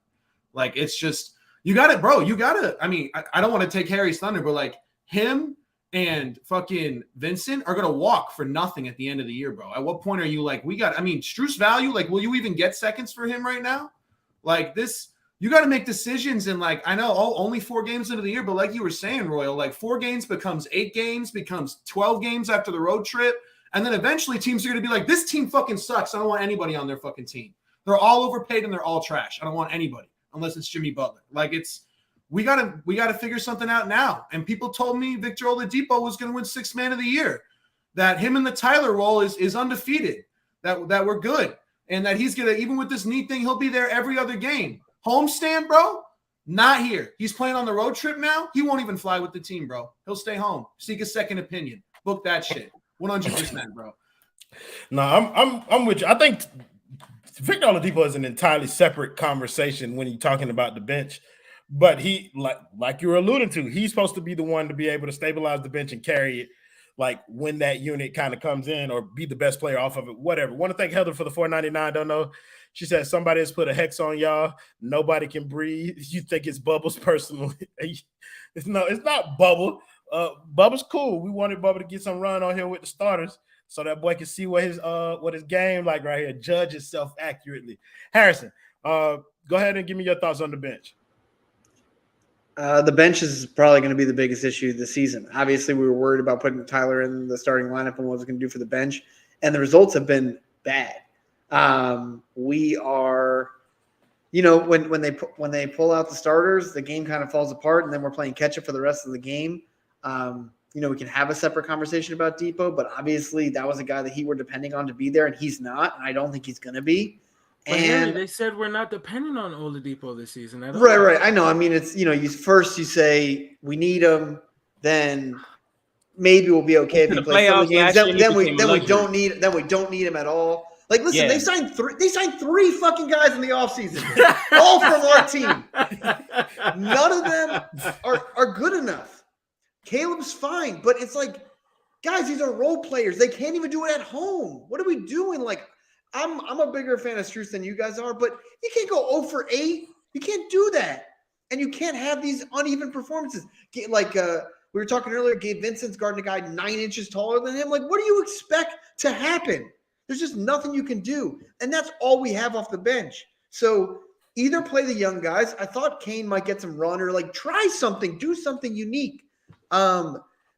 Like, it's just, you got it, bro. You got to, I mean, I don't want to take Harry's thunder, but, like, him and fucking Vincent are going to walk for nothing at the end of the year, bro. At what point are you like, Strus value, like, will you even get seconds for him right now? Like, this, you got to make decisions. And, like, I know only 4 games into the year, but like you were saying, Royal, like, 4 games becomes 8 games, becomes 12 games after the road trip. And then eventually teams are going to be like, this team fucking sucks. I don't want anybody on their fucking team. They're all overpaid and they're all trash. I don't want anybody unless it's Jimmy Butler. Like, we gotta figure something out now. And people told me Victor Oladipo was going to win 6th man of the year, that him in the Tyler role is undefeated, that we're good, and that he's gonna, even with this knee thing, he'll be there every other game. Homestand, bro, not here. He's playing on the road trip now. He won't even fly with the team, bro. He'll stay home, seek a second opinion, book that shit, 100%, bro. No, I'm with you. I think Victor Oladipo is an entirely separate conversation when you're talking about the bench. But he, like you were alluding to, he's supposed to be the one to be able to stabilize the bench and carry it, like when that unit kind of comes in, or be the best player off of it, whatever. Want to thank Heather for the $4.99. Don't know. She said somebody has put a hex on y'all. Nobody can breathe. You think it's Bubbles personally? It's not Bubble. Bubba's cool. We wanted Bubba to get some run on here with the starters, so that boy can see what his game like right here. Judge himself accurately. Harrison, go ahead and give me your thoughts on the bench. The bench is probably going to be the biggest issue this season. Obviously, we were worried about putting Tyler in the starting lineup and what it was going to do for the bench, and the results have been bad. We are, when they pull out the starters, the game kind of falls apart, and then we're playing catch up for the rest of the game. We can have a separate conversation about Depot, but obviously that was a guy that he were depending on to be there, and he's not, and I don't think he's going to be. And they said we're not dependent on Oladipo this season. Right. I know. I mean, it's, you say we need him, then maybe we'll be okay if he plays some games. Then we don't need him at all. Like, listen, they signed three fucking guys in the offseason, all from our team. None of them are good enough. Caleb's fine, but it's like, guys, these are role players. They can't even do it at home. What are we doing? Like, I'm a bigger fan of Strus than you guys are, but you can't go 0 for 8. You can't do that. And you can't have these uneven performances. Like we were talking earlier, Gabe Vincent's guarding a guy 9 inches taller than him. Like, what do you expect to happen? There's just nothing you can do. And that's all we have off the bench. So either play the young guys. I thought Cain might get some run, or like try something, do something unique.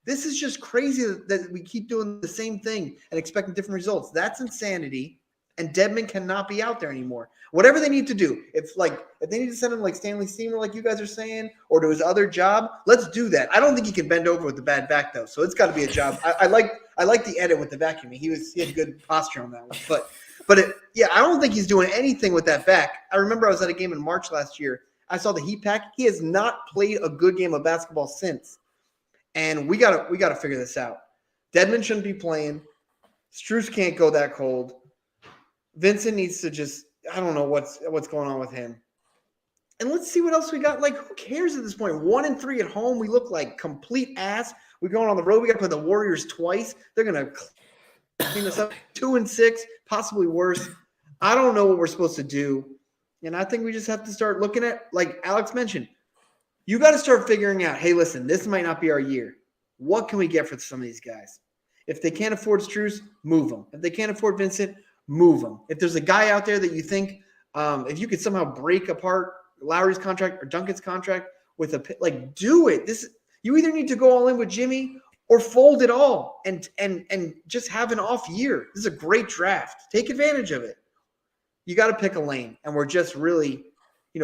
This is just crazy that we keep doing the same thing and expecting different results. That's insanity. And Dedmon cannot be out there anymore. Whatever they need to do, if they need to send him like Stanley Steamer, like you guys are saying, or to his other job, let's do that. I don't think he can bend over with the bad back though, so it's got to be a job. I like the edit with the vacuuming. He had good posture on that one, but I don't think he's doing anything with that back. I remember I was at a game in March last year. I saw the heat pack. He has not played a good game of basketball since, and we gotta figure this out. Dedmon shouldn't be playing. Strus can't go that cold. Vincent needs to I don't know what's going on with him. And let's see what else we got. Like, who cares at this point? 1-3 at home. We look like complete ass. We're going on the road. We got to play the Warriors twice. They're going to clean us up. 2-6, possibly worse. I don't know what we're supposed to do. And I think we just have to start looking at, like Alex mentioned, you got to start figuring out, hey, listen, this might not be our year. What can we get for some of these guys? If they can't afford Strus, move them. If they can't afford Vincent, move them. If there's a guy out there that you think, if you could somehow break apart Lowry's contract or Duncan's contract with do it. You either need to go all in with Jimmy or fold it all and just have an off year. This is a great draft. Take advantage of it. You got to pick a lane, and we're just really,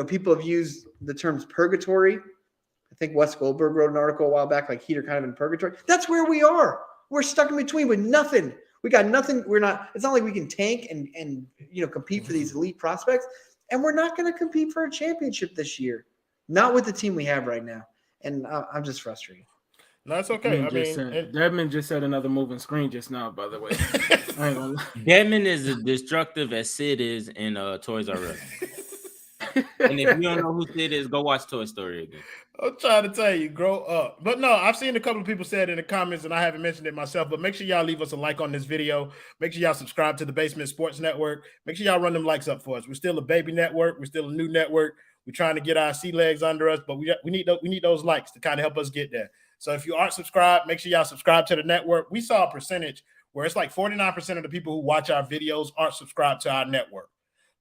people have used the terms purgatory. I think Wes Goldberg wrote an article a while back, like Heat are kind of in purgatory. That's where we are. We're stuck in between with nothing. We got nothing. It's not like we can tank and compete for these elite prospects. And we're not going to compete for a championship this year. Not with the team we have right now. And I'm just frustrated. No, it's okay. Dedmon just said another moving screen just now, by the way. I ain't gonna lie. Dedmon is as destructive as Sid is in Toys R Us. And if you don't know who Sid is, go watch Toy Story again. I'm trying to tell you, grow up. But no, I've seen a couple of people say it in the comments, and I haven't mentioned it myself. But make sure y'all leave us a like on this video. Make sure y'all subscribe to the Basement Sports Network. Make sure y'all run them likes up for us. We're still a baby network. We're still a new network. We're trying to get our sea legs under us, but we need those likes to kind of help us get there. So if you aren't subscribed, make sure y'all subscribe to the network. We saw a percentage where it's like 49% of the people who watch our videos aren't subscribed to our network.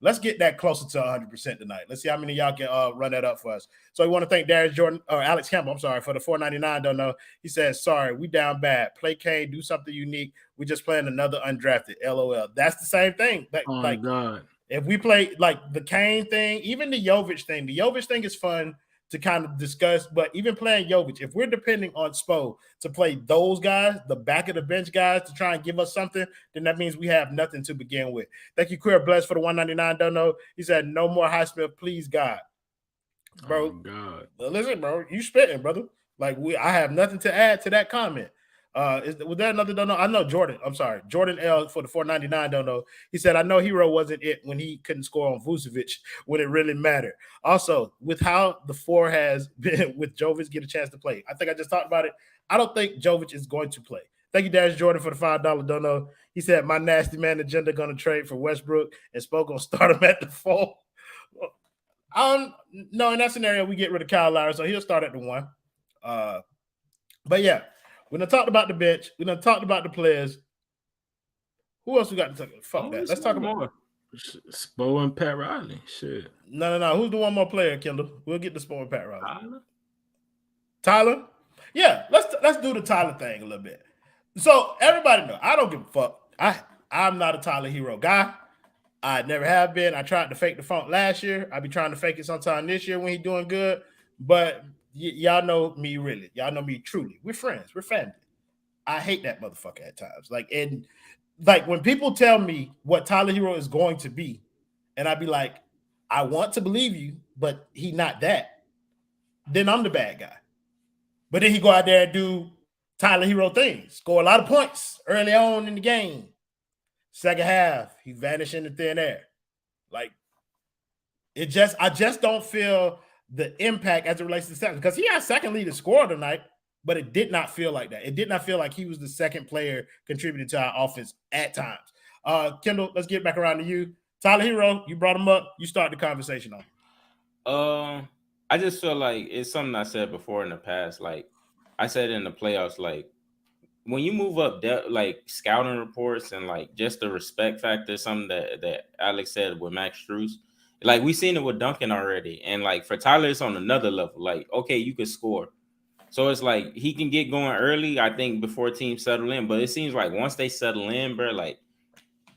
Let's get that closer to 100% tonight. Let's see how many of y'all can run that up for us. So we want to thank Alex Campbell, for the $4.99. Don't know. He says, sorry, we down bad. Play Cain, do something unique. We just playing another undrafted. LOL. That's the same thing. God. If we play like the Cain thing, even the Jovic thing is fun to kind of discuss, but even playing Jovic, if we're depending on Spo to play those guys, the back of the bench guys, to try and give us something, then that means we have nothing to begin with. Thank you, Queer Bless, for the $1.99. Don't know. He said, no more Highsmith, please, God. Bro, God. Listen, bro, you spitting, brother. I have nothing to add to that comment. Was there another don't know? I know Jordan. I'm sorry. Jordan L for the 499 don't know. He said, I know Herro wasn't it when he couldn't score on Vucevic when it really mattered. Also, with how the 4 has been with Jovic get a chance to play. I think I just talked about it. I don't think Jovic is going to play. Thank you, Dash Jordan, for the $5 don't know. He said, my nasty man agenda going to trade for Westbrook and Spoke going to start him at the 4. No, in that scenario, we get rid of Kyle Lowry, so he'll start at the 1. But yeah, we done talked about the bench. We done talked about the players. Who else we got to talk about? Fuck that. Let's talk about more. Spo and Pat Riley. Shit. No. Who's the one more player, Kendall? We'll get the Spo and Pat Riley. Tyler? Yeah, let's do the Tyler thing a little bit. So everybody know I don't give a fuck. I'm not a Tyler Herro guy. I never have been. I tried to fake the funk last year. I'll be trying to fake it sometime this year when he's doing good. But y'all know me really. Y'all know me truly. We're friends. We're family. I hate that motherfucker at times. Like when people tell me what Tyler Herro is going to be, and I be like, I want to believe you, but he not that. Then I'm the bad guy. But then he go out there and do Tyler Herro things. Score a lot of points early on in the game. Second half, he vanished into thin air. Like, I just don't feel the impact as it relates to second, because he had second leading scorer tonight, but it did not feel like that. It did not feel like he was the second player contributing to our offense at times. Kendall, let's get back around to you. Tyler Herro, you brought him up. You start the conversation on. I just feel like it's something I said before in the past. Like I said in the playoffs, like when you move up, like scouting reports and like just the respect factor, something that Alex said with Max Strus. Like we seen it with Duncan already, and like for Tyler, it's on another level. Like okay, you could score, so it's like he can get going early. I think before teams settle in, but it seems like once they settle in, bro, like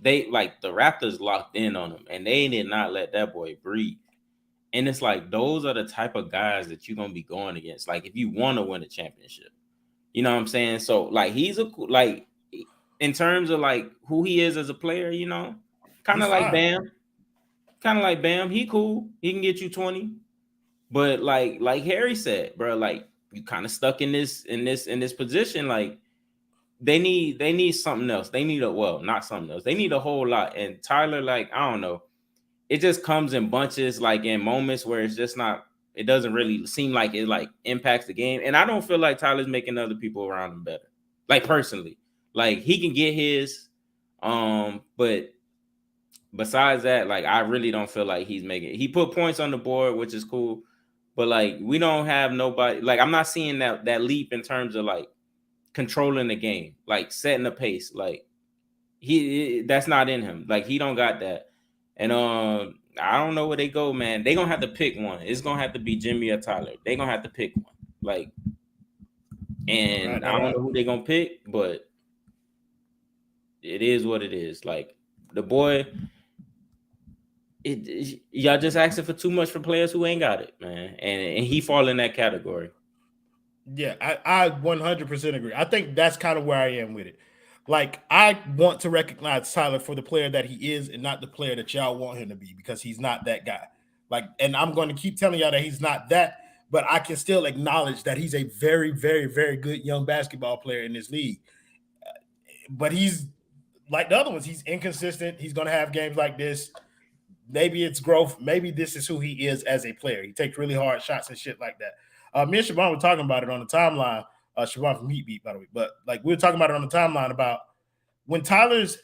the Raptors locked in on him, and they did not let that boy breathe. And it's like those are the type of guys that you're gonna be going against. Like if you want to win a championship, you know what I'm saying? So like he's like in terms of like who he is as a player, you know, kind of like Bam. He cool. He can get you 20. But like Harry said, bro, like you kind of stuck in this position. Like they need something else. They need not something else. They need a whole lot. And Tyler, like I don't know. It just comes in bunches, like in moments where it's just not, it doesn't really seem like it like impacts the game. And I don't feel like Tyler's making other people around him better. Like personally, like he can get his, but besides that, like I really don't feel like he's making it. He put points on the board, which is cool, but like we don't have nobody, like I'm not seeing that leap in terms of like controlling the game, like setting the pace. Like that's not in him. Like he don't got that. And I don't know where they go, man. They gonna have to pick one. It's gonna have to be Jimmy or Tyler. They gonna have to pick one. Like, and I don't know who they gonna pick, but it is what it is. Like the boy, y'all just asking for too much for players who ain't got it, man. And he fall in that category. Yeah, I 100% agree. I think that's kind of where I am with it. Like, I want to recognize Tyler for the player that he is and not the player that y'all want him to be, because he's not that guy. Like, and I'm going to keep telling y'all that he's not that, but I can still acknowledge that he's a very, very, very good young basketball player in this league. But he's like the other ones. He's inconsistent. He's going to have games like this. Maybe it's growth. Maybe this is who he is as a player. He takes really hard shots and shit like that. Me and Siobhan were talking about it on the timeline. Siobhan from Heat Beat, by the way. But like we were talking about it on the timeline about when Tyler's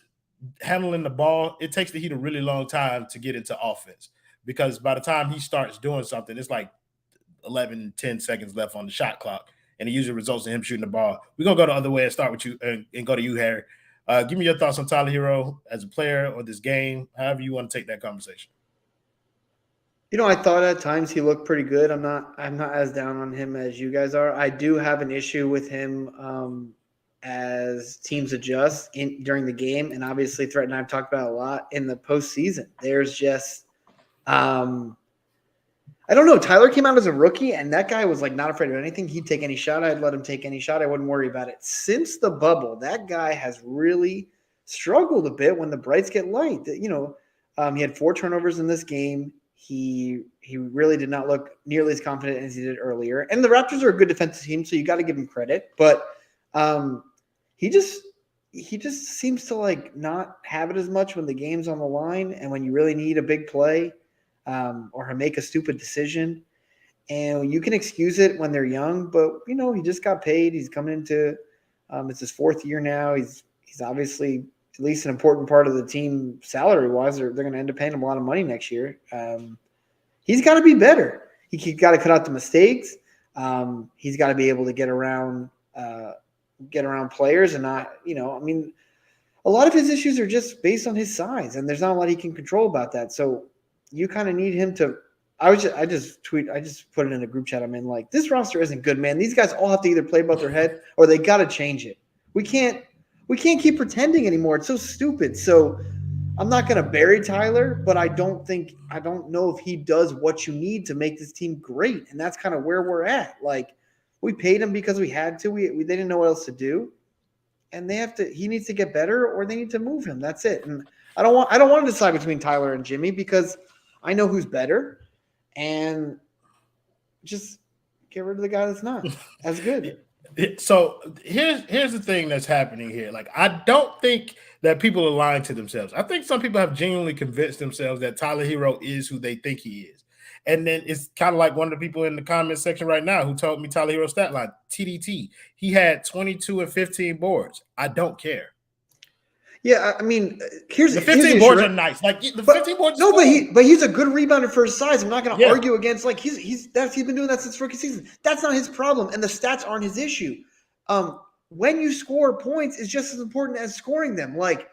handling the ball, it takes the Heat a really long time to get into offense, because by the time he starts doing something, it's like 10 seconds left on the shot clock, and it usually results in him shooting the ball. We're going to go the other way and start with you and go to you, Harry. Give me your thoughts on Tyler Herro as a player or this game, however you want to take that conversation. You know, I thought at times he looked pretty good. I'm not as down on him as you guys are. I do have an issue with him as teams adjust during the game, and obviously Threat and I've talked about a lot in the postseason. There's just I don't know. Tyler came out as a rookie, and that guy was like not afraid of anything. He'd take any shot. I'd let him take any shot. I wouldn't worry about it. Since the bubble, that guy has really struggled a bit when the brights get light. You know, he had 4 turnovers in this game. He really did not look nearly as confident as he did earlier. And the Raptors are a good defensive team, so you got to give him credit. But he just seems to like not have it as much when the game's on the line and when you really need a big play or make a stupid decision. And you can excuse it when they're young, but he just got paid. He's coming into it's his 4th year now. He's obviously at least an important part of the team salary wise. They're going to end up paying him a lot of money next year. He's got to be better. He's got to cut out the mistakes. He's got to be able to get around players and not, a lot of his issues are just based on his size, and there's not a lot he can control about that. So you kind of need him to. I just put it in a group chat I'm in, like, this roster isn't good, man. These guys all have to either play above their head or they got to change it. We can't keep pretending anymore. It's so stupid. So I'm not going to bury Tyler, but I don't know if he does what you need to make this team great. And that's kind of where we're at. Like, we paid him because we had to. They didn't know what else to do. And he needs to get better or they need to move him. That's it. And I don't want to decide between Tyler and Jimmy because I know who's better. And just get rid of the guy that's not as good. So here's the thing that's happening here. Like, I don't think that people are lying to themselves. I think some people have genuinely convinced themselves that Tyler Herro is who they think he is. And then it's kind of like one of the people in the comment section right now who told me Tyler Herro's stat line, TDT. He had 22 and 15 boards. I don't care. Yeah, I mean, here's the 15 boards are nice. Like the 15 boards. No, but he's a good rebounder for his size. I'm not going to argue against, like, he's been doing that since rookie season. That's not his problem, and the stats aren't his issue. When you score points is just as important as scoring them. Like,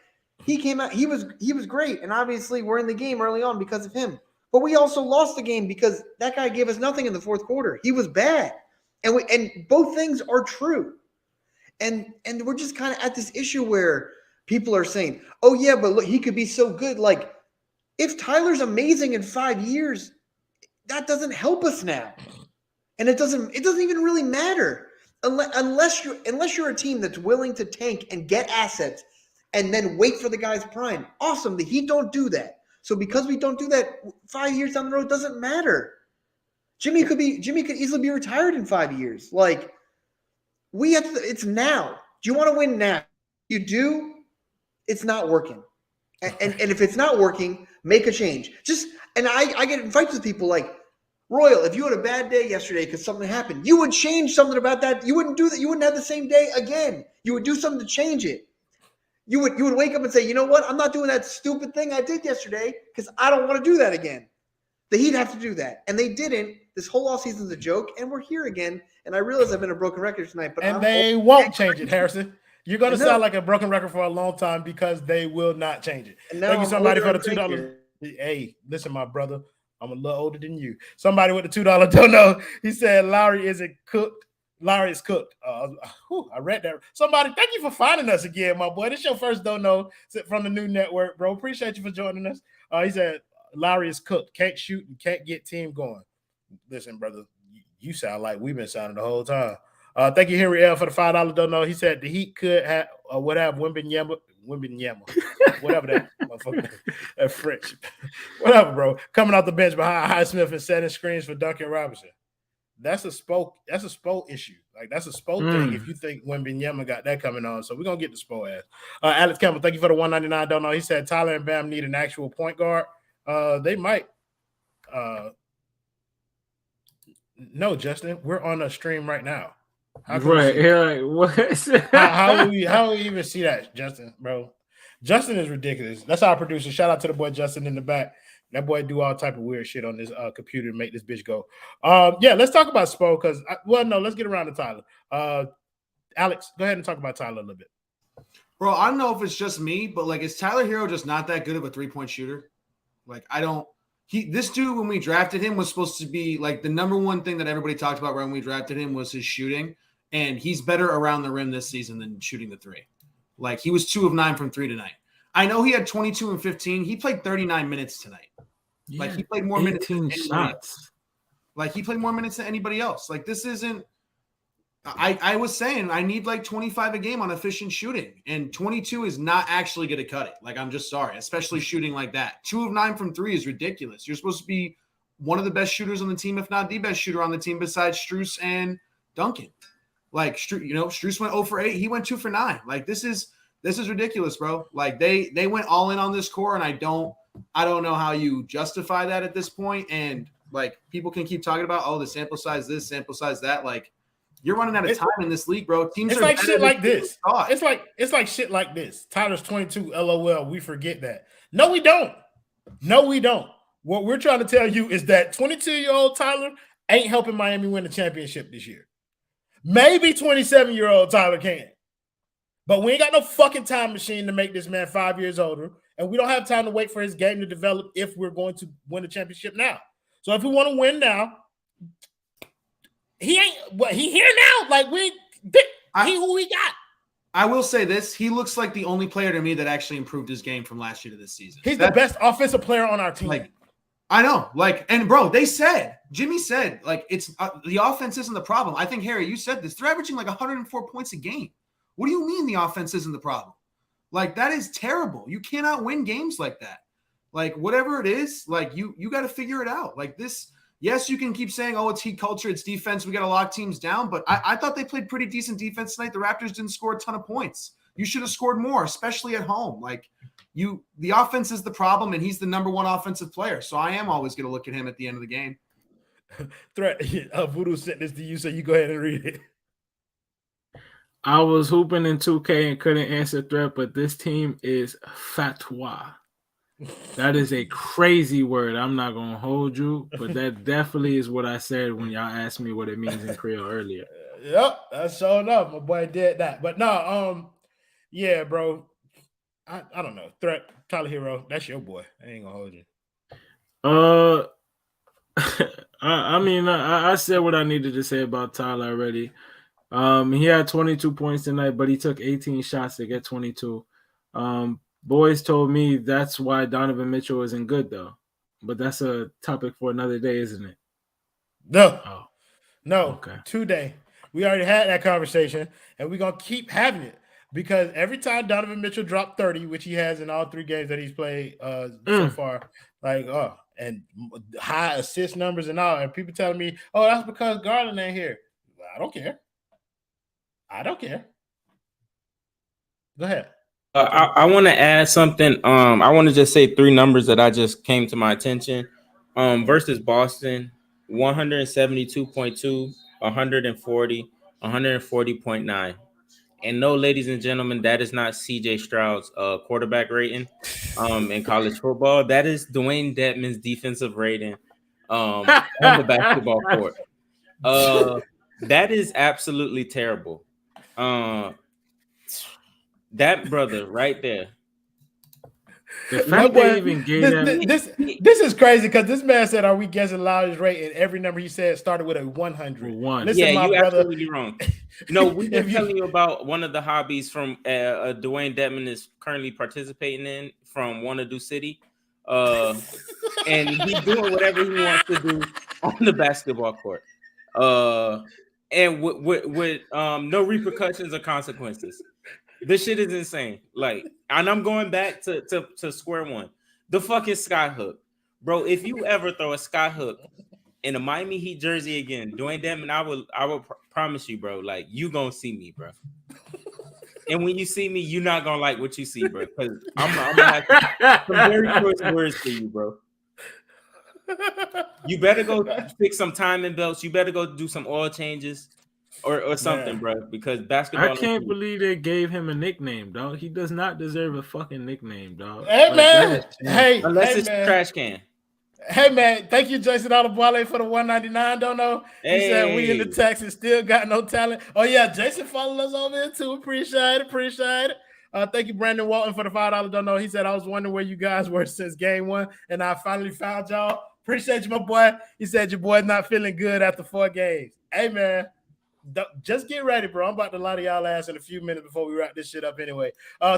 he came out, he was great, and obviously we're in the game early on because of him. But we also lost the game because that guy gave us nothing in the fourth quarter. He was bad, and both things are true. And we're just kind of at this issue where people are saying, oh, yeah, but look, he could be so good. Like, if Tyler's amazing in 5 years, that doesn't help us now. And it doesn't even really matter unless you're a team that's willing to tank and get assets and then wait for the guy's prime. Awesome. The Heat don't do that. So because we don't do that, 5 years down the road doesn't matter. Jimmy could easily be retired in 5 years. Like, it's now. Do you want to win now? You do. It's not working. And if it's not working, make a change. I get in fights with people like, Royal, if you had a bad day yesterday because something happened, you would change something about that. You wouldn't do that. You wouldn't have the same day again. You would do something to change it. You would wake up and say, you know what? I'm not doing that stupid thing I did yesterday because I don't want to do that again. The Heat have to do that. And they didn't. This whole offseason's a joke, and we're here again. And I realize I've been a broken record tonight. But they won't change it, Harrison. You're going to sound like a broken record for a long time because they will not change it. Thank you, somebody, for the $2. Hey, listen, my brother, I'm a little older than you. Somebody with the $2 dono, he said Lowry isn't cooked. Lowry is cooked. I read that. Somebody, thank you for finding us again, my boy. This is your first dono from the new network, bro. Appreciate you for joining us. He said Lowry is cooked. Can't shoot and can't get team going. Listen, brother, you sound like we've been sounding the whole time. Thank you, Henry L, for the $5 dono. He said the Heat could have whatever Wimbenyama, whatever that motherfucker, that French, whatever, bro. Coming off the bench behind Highsmith and setting screens for Duncan Robinson. That's a Spo issue. Like, that's a Spo thing if you think Wimbenyama got that coming on. So we're gonna get the Spo ass. Alex Campbell, thank you for the $1.99 dono. He said Tyler and Bam need an actual point guard. They might. No, Justin, we're on a stream right now. Right. Yeah. How do we even see that, Justin, bro? Justin is ridiculous. That's our producer. Shout out to the boy Justin in the back. That boy do all type of weird shit on this computer to make this bitch go. Yeah, let's talk about Spo because let's get around to Tyler. Alex, go ahead and talk about Tyler a little bit. Bro, I don't know if it's just me, but like, is Tyler Herro just not that good of a 3-point shooter? Like, this dude, when we drafted him, was supposed to be like the number one thing that everybody talked about when we drafted him was his shooting. And he's better around the rim this season than shooting the three. Like, he was 2 of 9 from 3 tonight. I know he had 22 and 15. He played 39 minutes tonight. Yeah, like, he played more minutes than anybody else. Like, he played more minutes than anybody else. Like, this isn't – I was saying I need like 25 a game on efficient shooting. And 22 is not actually going to cut it. Like, I'm just sorry, especially shooting like that. 2 of 9 from 3 is ridiculous. You're supposed to be one of the best shooters on the team, if not the best shooter on the team besides Strus and Duncan. Like, Strus went 0 for 8. He went 2 for 9. Like, this is ridiculous, bro. Like, they went all in on this core, and I don't know how you justify that at this point. And like, people can keep talking about, oh, the sample size this, sample size that. Like, you're running out of time in this league, bro. Teams it's are like shit like this. It's like shit like this. Tyler's 22. LOL. We forget that. No, we don't. No, we don't. What we're trying to tell you is that 22-year-old Tyler ain't helping Miami win the championship this year. Maybe 27-year-old Tyler can. But we ain't got no fucking time machine to make this man 5 years older. And we don't have time to wait for his game to develop if we're going to win the championship now. So if we want to win now, he here now. Like, who we got. I will say this. He looks like the only player to me that actually improved his game from last year to this season. He's the best offensive player on our team. Like, I know. Like, and bro, Jimmy said, like, it's the offense isn't the problem. I think, Harry, you said this. They're averaging like 104 points a game. What do you mean the offense isn't the problem? Like, that is terrible. You cannot win games like that. Like, whatever it is, like, you got to figure it out. Like, this, yes, you can keep saying, oh, it's heat culture, it's defense, we got to lock teams down, but I thought they played pretty decent defense tonight. The Raptors didn't score a ton of points. You should have scored more, especially at home. Like, the offense is the problem, and he's the number one offensive player. So I am always going to look at him at the end of the game. Threat, Voodoo sent this to you, so you go ahead and read it. I was hooping in 2K and couldn't answer threat, but this team is fatwa. That is a crazy word. I'm not going to hold you, but that definitely is what I said when y'all asked me what it means in Creole earlier. Yep, that's sure enough. My boy did that. But no, yeah, bro. I don't know. Threat, Tyler Herro, that's your boy. I ain't going to hold you. I mean, I said what I needed to say about Tyler already. He had 22 points tonight, but he took 18 shots to get 22. Boys told me that's why Donovan Mitchell isn't good, though. But that's a topic for another day, isn't it? No. Oh. No. Okay. Today. We already had that conversation, and we're going to keep having it because every time Donovan Mitchell dropped 30, which he has in all 3 games that he's played so far, and high assist numbers and all, and people telling me, oh, that's because Garland ain't here. I don't care. Go ahead. I want to add something. I want to just say 3 numbers that I just came to my attention. Versus Boston, 172.2, 140, 140.9. And no, ladies and gentlemen, that is not CJ Stroud's quarterback rating in college football. That is Dewayne Dedmon's defensive rating on the basketball court. That is absolutely terrible. That brother right there. The fact they even gave this is crazy because this man said, "Are we guessing Lowry's rate?" And every number he said started with a 100. Listen, yeah, my you're brother, absolutely wrong. No, we've been telling you about one of the hobbies from Dewayne Dedmon is currently participating in from Wanadu City, and he's doing whatever he wants to do on the basketball court, and with no repercussions or consequences. This shit is insane. Like, and I'm going back to square one. The fucking sky hook. Bro, if you ever throw a sky hook in a Miami Heat jersey again, Dewayne Dedmon, I will promise you, bro, like, you gonna see me, bro. And when you see me, you're not gonna like what you see, bro. Because I'm gonna have some very choice words for you, bro. You better go fix some timing belts. You better go do some oil changes. Or something, bro, because basketball. I can't believe they gave him a nickname, dog. He does not deserve a fucking nickname, dog. Hey, man. Unless it's trash can. Hey, man. Thank you, Jason Adebayo, for the $199. Don't know. He said we in the Texas still got no talent. Oh, yeah. Jason followed us over here, too. Appreciate it. Thank you, Brandon Walton, for the $5. Don't know. He said, I was wondering where you guys were since game 1, and I finally found y'all. Appreciate you, my boy. He said your boy's not feeling good after 4 games. Hey, man. Just get ready, bro. I'm about to lie to y'all ass in a few minutes before we wrap this shit up anyway.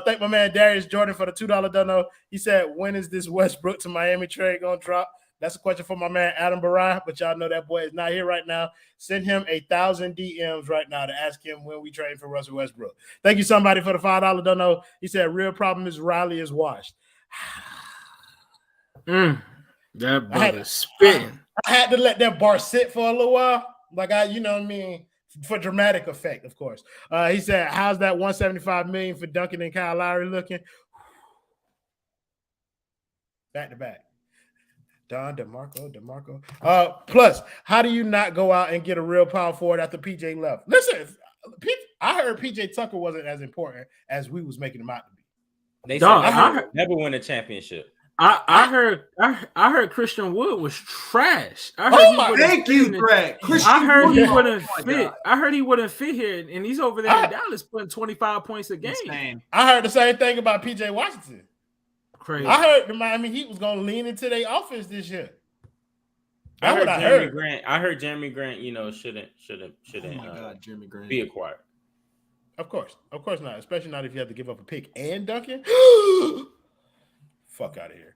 Thank my man Darius Jordan for the $2 dono. He said, when is this Westbrook to Miami trade going to drop? That's a question for my man Adam Barai, but y'all know that boy is not here right now. Send him 1,000 DMs right now to ask him when we trade for Russell Westbrook. Thank you, somebody, for the $5 dono. He said, real problem is Riley is washed. That brother spitting. I had to let that bar sit for a little while. Like, you know what I mean? For dramatic effect, of course. He said, how's that $175 million for Duncan and Kyle Lowry looking? Back to back. DeMarco. Plus, how do you not go out and get a real power forward after PJ left? Listen, I heard PJ Tucker wasn't as important as we was making him out to be. They said never win a championship. I heard Christian Wood was trash. Thank you, Greg. I heard he wouldn't fit. I heard he wouldn't fit here, and he's over there in Dallas putting 25 points a game. Insane. I heard the same thing about PJ Washington. Crazy. I heard the Miami Heat was going to lean into their offense this year. I heard Jeremy Grant, shouldn't Jeremy Grant be acquired. Of course not, especially not if you have to give up a pick and Duncan. Fuck out of here.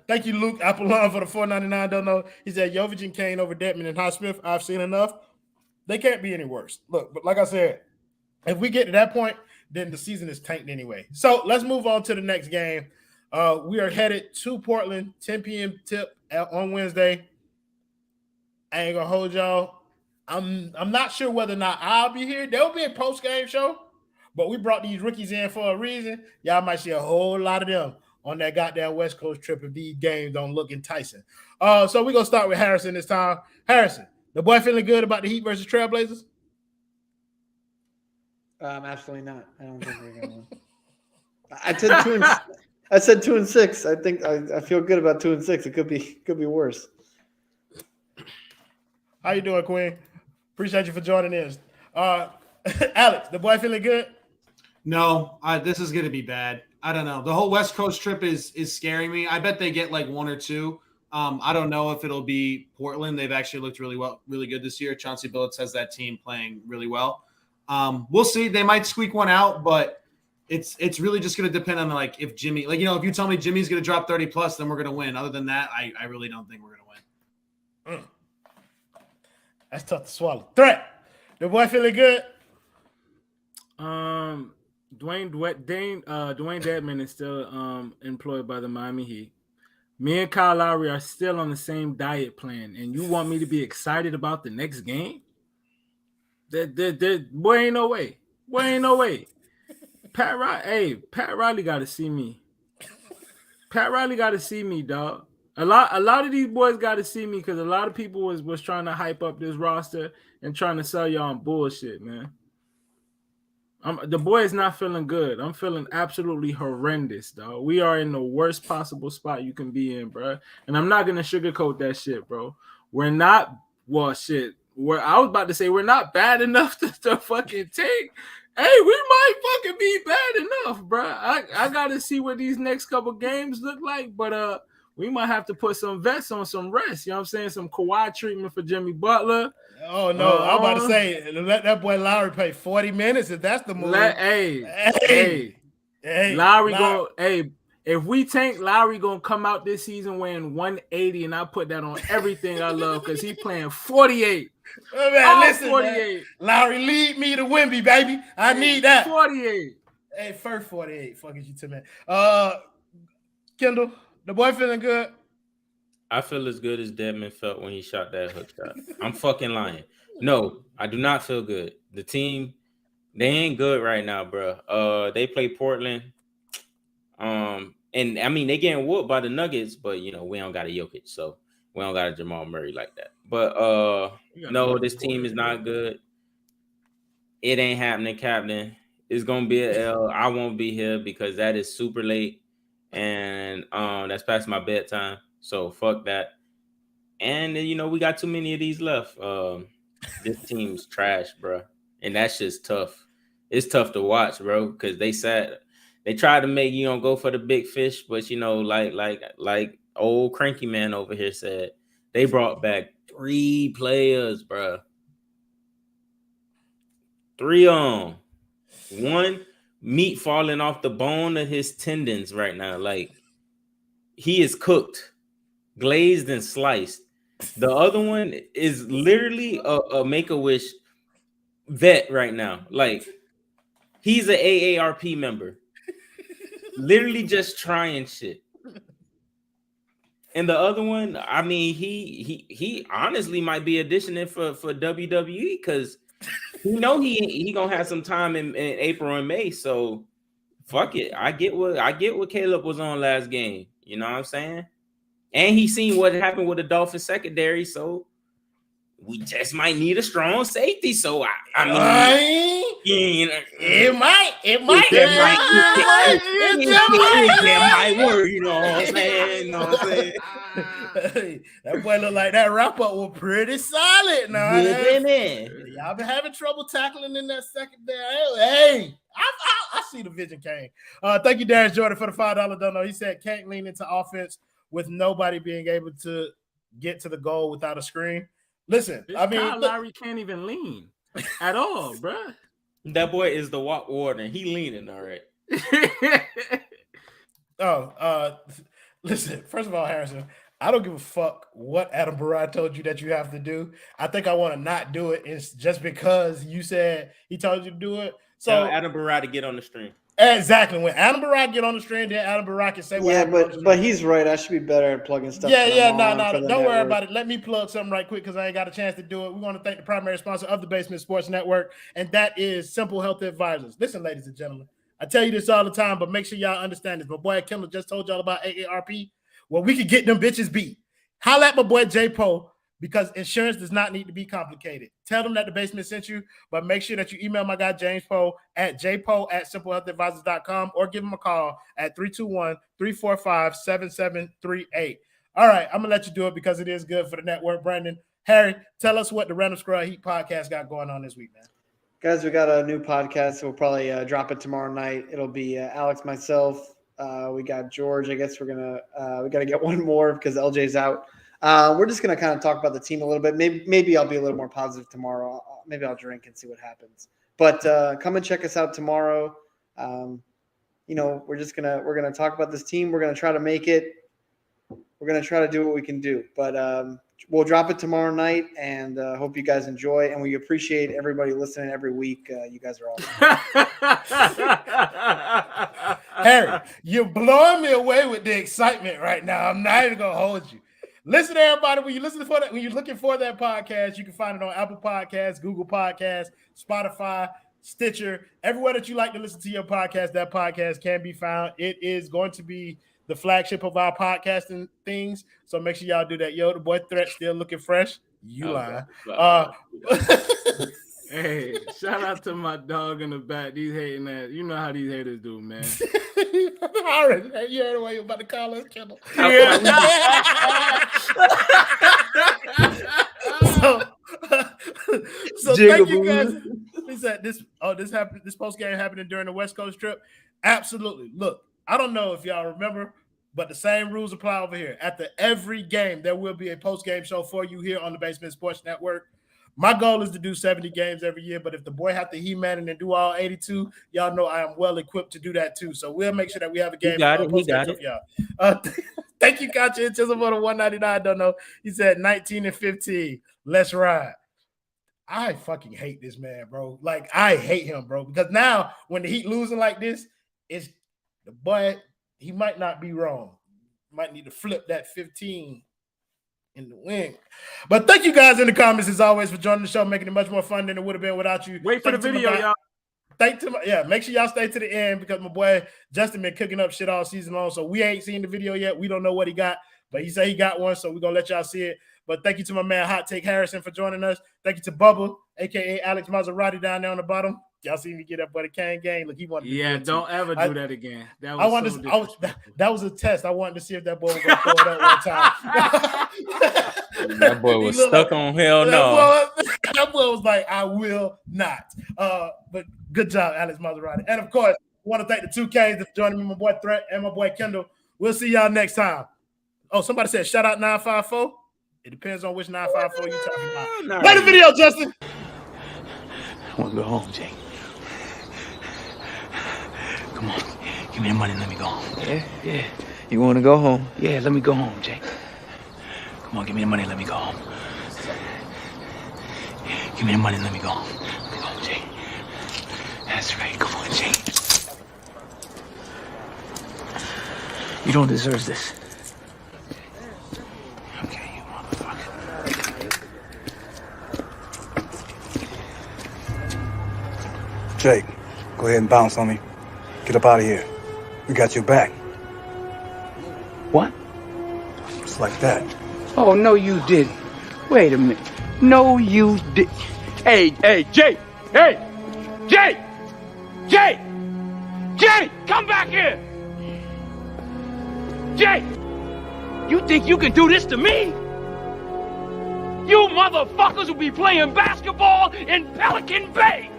Thank you, Luke Apollon, for the $4.99. Don't know. He said Jovic and Cain over Dedmon and Highsmith. I've seen enough. They can't be any worse. Look, but like I said, if we get to that point, then the season is tanked anyway. So let's move on to the next game. We are headed to Portland, 10 p.m. tip on Wednesday. I ain't gonna hold y'all. I'm not sure whether or not I'll be here. There will be a post-game show, but we brought these rookies in for a reason. Y'all might see a whole lot of them on that goddamn West Coast trip if these games don't look enticing. So we're gonna start with Harrison this time. Harrison, the boy feeling good about the Heat versus Trailblazers? Absolutely not. I don't think we're gonna win. I said 2-6. I think I feel good about 2-6. It could be worse. How you doing, Quinn? Appreciate you for joining us. Alex, the boy feeling good? No, this is going to be bad. I don't know. The whole West Coast trip is scaring me. I bet they get like 1 or 2. I don't know if it'll be Portland. They've actually looked really good this year. Chauncey Billups has that team playing really well. We'll see. They might squeak one out, but it's really just going to depend on like if Jimmy, if you tell me Jimmy's going to drop 30 plus, then we're going to win. Other than that, I really don't think we're going to win. That's tough to swallow. Threat, the boy feeling good? Dewayne Dedmon is still employed by the Miami Heat. Me and Kyle Lowry are still on the same diet plan, and you want me to be excited about the next game? Boy, ain't no way. Pat Riley got to see me. Pat Riley got to see me, dog. A lot of these boys got to see me because a lot of people was trying to hype up this roster and trying to sell y'all on bullshit, man. The boy is not feeling good. I'm feeling absolutely horrendous, dog. We are in the worst possible spot you can be in, bro. And I'm not gonna sugarcoat that shit, bro. We're not. Well, shit. I was about to say we're not bad enough to fucking take. Hey, we might fucking be bad enough, bro. I gotta see what these next couple games look like, but we might have to put some vets on some rest. You know what I'm saying? Some Kawhi treatment for Jimmy Butler. Oh, no. I'm about to say, let that boy Lowry play 40 minutes if that's the move. Lowry if we tank, Lowry going to come out this season weighing 180, and I put that on everything I love because he playing 48. Oh, man, listen, 48. Man. Lowry, lead me to Wemby, baby. I need that. 48. Hey, first 48. Fuck is you to man. Kendall, the boy feeling good? I feel as good as Dedmon felt when he shot that hook shot. I'm fucking lying. No, I do not feel good. The team, they ain't good right now, bro. They play Portland. And I mean, they getting whooped by the Nuggets, but we don't got a Jokic, so we don't got a Jamal Murray like that. But no, this team is not good. It ain't happening, Captain. It's gonna be an L. I won't be here because that is super late, and that's past my bedtime. So fuck that. And we got too many of these left. This team's trash, bro, and that's just tough. It's tough to watch, bro, because they tried to make go for the big fish, but like old cranky man over here said, they brought back 3 players, bro. 3 on 1 meat falling off the bone of his tendons right now. Like he is cooked, glazed, and sliced. The other one is literally a Make-A-Wish vet right now. Like he's an AARP member. Literally just trying shit. And the other one, I mean, he honestly might be auditioning for WWE because you know he gonna have some time in April and May. So fuck it. I get what Caleb was on last game. You know what I'm saying? And he seen what happened with the Dolphins secondary, so we just might need a strong safety. So I mean, you know, it might work. You know what I'm saying? You know what I'm saying? That boy look like that wrap up was pretty solid. Now y'all been having trouble tackling in that secondary. Hey, I see the vision, Cain. Thank you, Darius Jordan, for the $5 dono. He said can't lean into offense with nobody being able to get to the goal without a screen. Listen, I mean, Lowry can't even lean at all, bro. That boy is the walk warden. He leaning, all right. Listen, first of all, Harrison, I don't give a fuck what Adam Barad told you that you have to do. I think I want to not do it. It's just because you said he told you to do it. So tell Adam Barad to get on the stream. Exactly. When Adam Barad get on the stream, then Adam Barad can say, but he's right. I should be better at plugging stuff. No. Don't worry about it. Let me plug something right quick because I ain't got a chance to do it. We want to thank the primary sponsor of the Basement Sports Network, and that is Simple Health Advisors. Listen, ladies and gentlemen, I tell you this all the time, but make sure y'all understand this. My boy Kendall just told y'all about AARP. Well, we can get them bitches beat. Holla at my boy J Po, because insurance does not need to be complicated. Tell them that the basement sent you, but make sure that you email my guy James Poe at jpo@simplehealthadvisors.com or give him a call at 321-345-7738. All right, I'm going to let you do it because it is good for the network. Brandon, Harry, tell us what the Random Scrub Heat podcast got going on this week, man. Guys, we got a new podcast, so we'll probably drop it tomorrow night. It'll be Alex, myself. We got George. I guess we got to get one more because LJ's out. We're just going to kind of talk about the team a little bit. Maybe I'll be a little more positive tomorrow. Maybe I'll drink and see what happens. But come and check us out tomorrow. We're going to talk about this team. We're going to try to make it. We're going to try to do what we can do. But we'll drop it tomorrow night, and hope you guys enjoy. And we appreciate everybody listening every week. You guys are awesome. Harry, you're blowing me away with the excitement right now. I'm not even going to hold you. Listen, everybody, when you're looking for that podcast, you can find it on Apple Podcasts, Google Podcasts, Spotify, Stitcher, everywhere that you like to listen to your podcast. That podcast can be found. It is going to be the flagship of our podcasting things, so make sure y'all do that. Yo, the boy Threat still looking fresh. You lying. Hey, shout out to my dog in the back. These hating ass. You know how these haters do, man. You heard the way you about to call us, Kendall. So thank you guys. This post game happening during the West Coast trip. Absolutely. Look, I don't know if y'all remember, but the same rules apply over here. After every game, there will be a post game show for you here on the Basement Sports Network. My goal is to do 70 games every year, but if the boy have to He-Man and do all 82, y'all know I am well equipped to do that too. So we'll make sure that we have a game. He got it. Y'all. Thank you, Gotcha. It's just about a 199. I don't know. He said 19 and 15. Let's ride. I fucking hate this man, bro. Like, I hate him, bro. Because now when the Heat losing like this, it's the boy, he might not be wrong. Might need to flip that 15 in the wing. But thank you guys in the comments as always for joining the show, making it much more fun than it would have been without you. Wait for the video, y'all. Make sure y'all stay to the end because my boy Justin been cooking up shit all season long. So we ain't seen the video yet. We don't know what he got, but he said he got one, so we're gonna let y'all see it. But thank you to my man Hot Take Harrison for joining us. Thank you to Bubba, aka Alex Maserati, down there on the bottom. Y'all see me get up by the Cain game. Look, he wanted to do don't ever do that again. That was a test. I wanted to see if that boy was gonna throw it up one time. That boy was stuck on hell no. That boy was like, I will not. But good job, Alex Maserati. And of course, I want to thank the two K's for joining me, my boy Threat and my boy Kendall. We'll see y'all next time. Oh, somebody said shout out 954. It depends on which 954 you're talking about. Play the video, Justin. I want to go home, Jake. Come on, give me the money and let me go home. Yeah. You want to go home? Yeah, let me go home, Jake. Come on, give me the money and let me go home. Give me the money and let me go home. Come on, Jake. That's right, come on, Jake. You don't deserve this. Jake, go ahead and bounce on me. Get up out of here. We got your back. What? Just like that. Oh, no, you didn't. Wait a minute. No, you did. Hey, Jake! Hey! Jake! Jake! Jake! Come back here! Jake! You think you can do this to me? You motherfuckers will be playing basketball in Pelican Bay!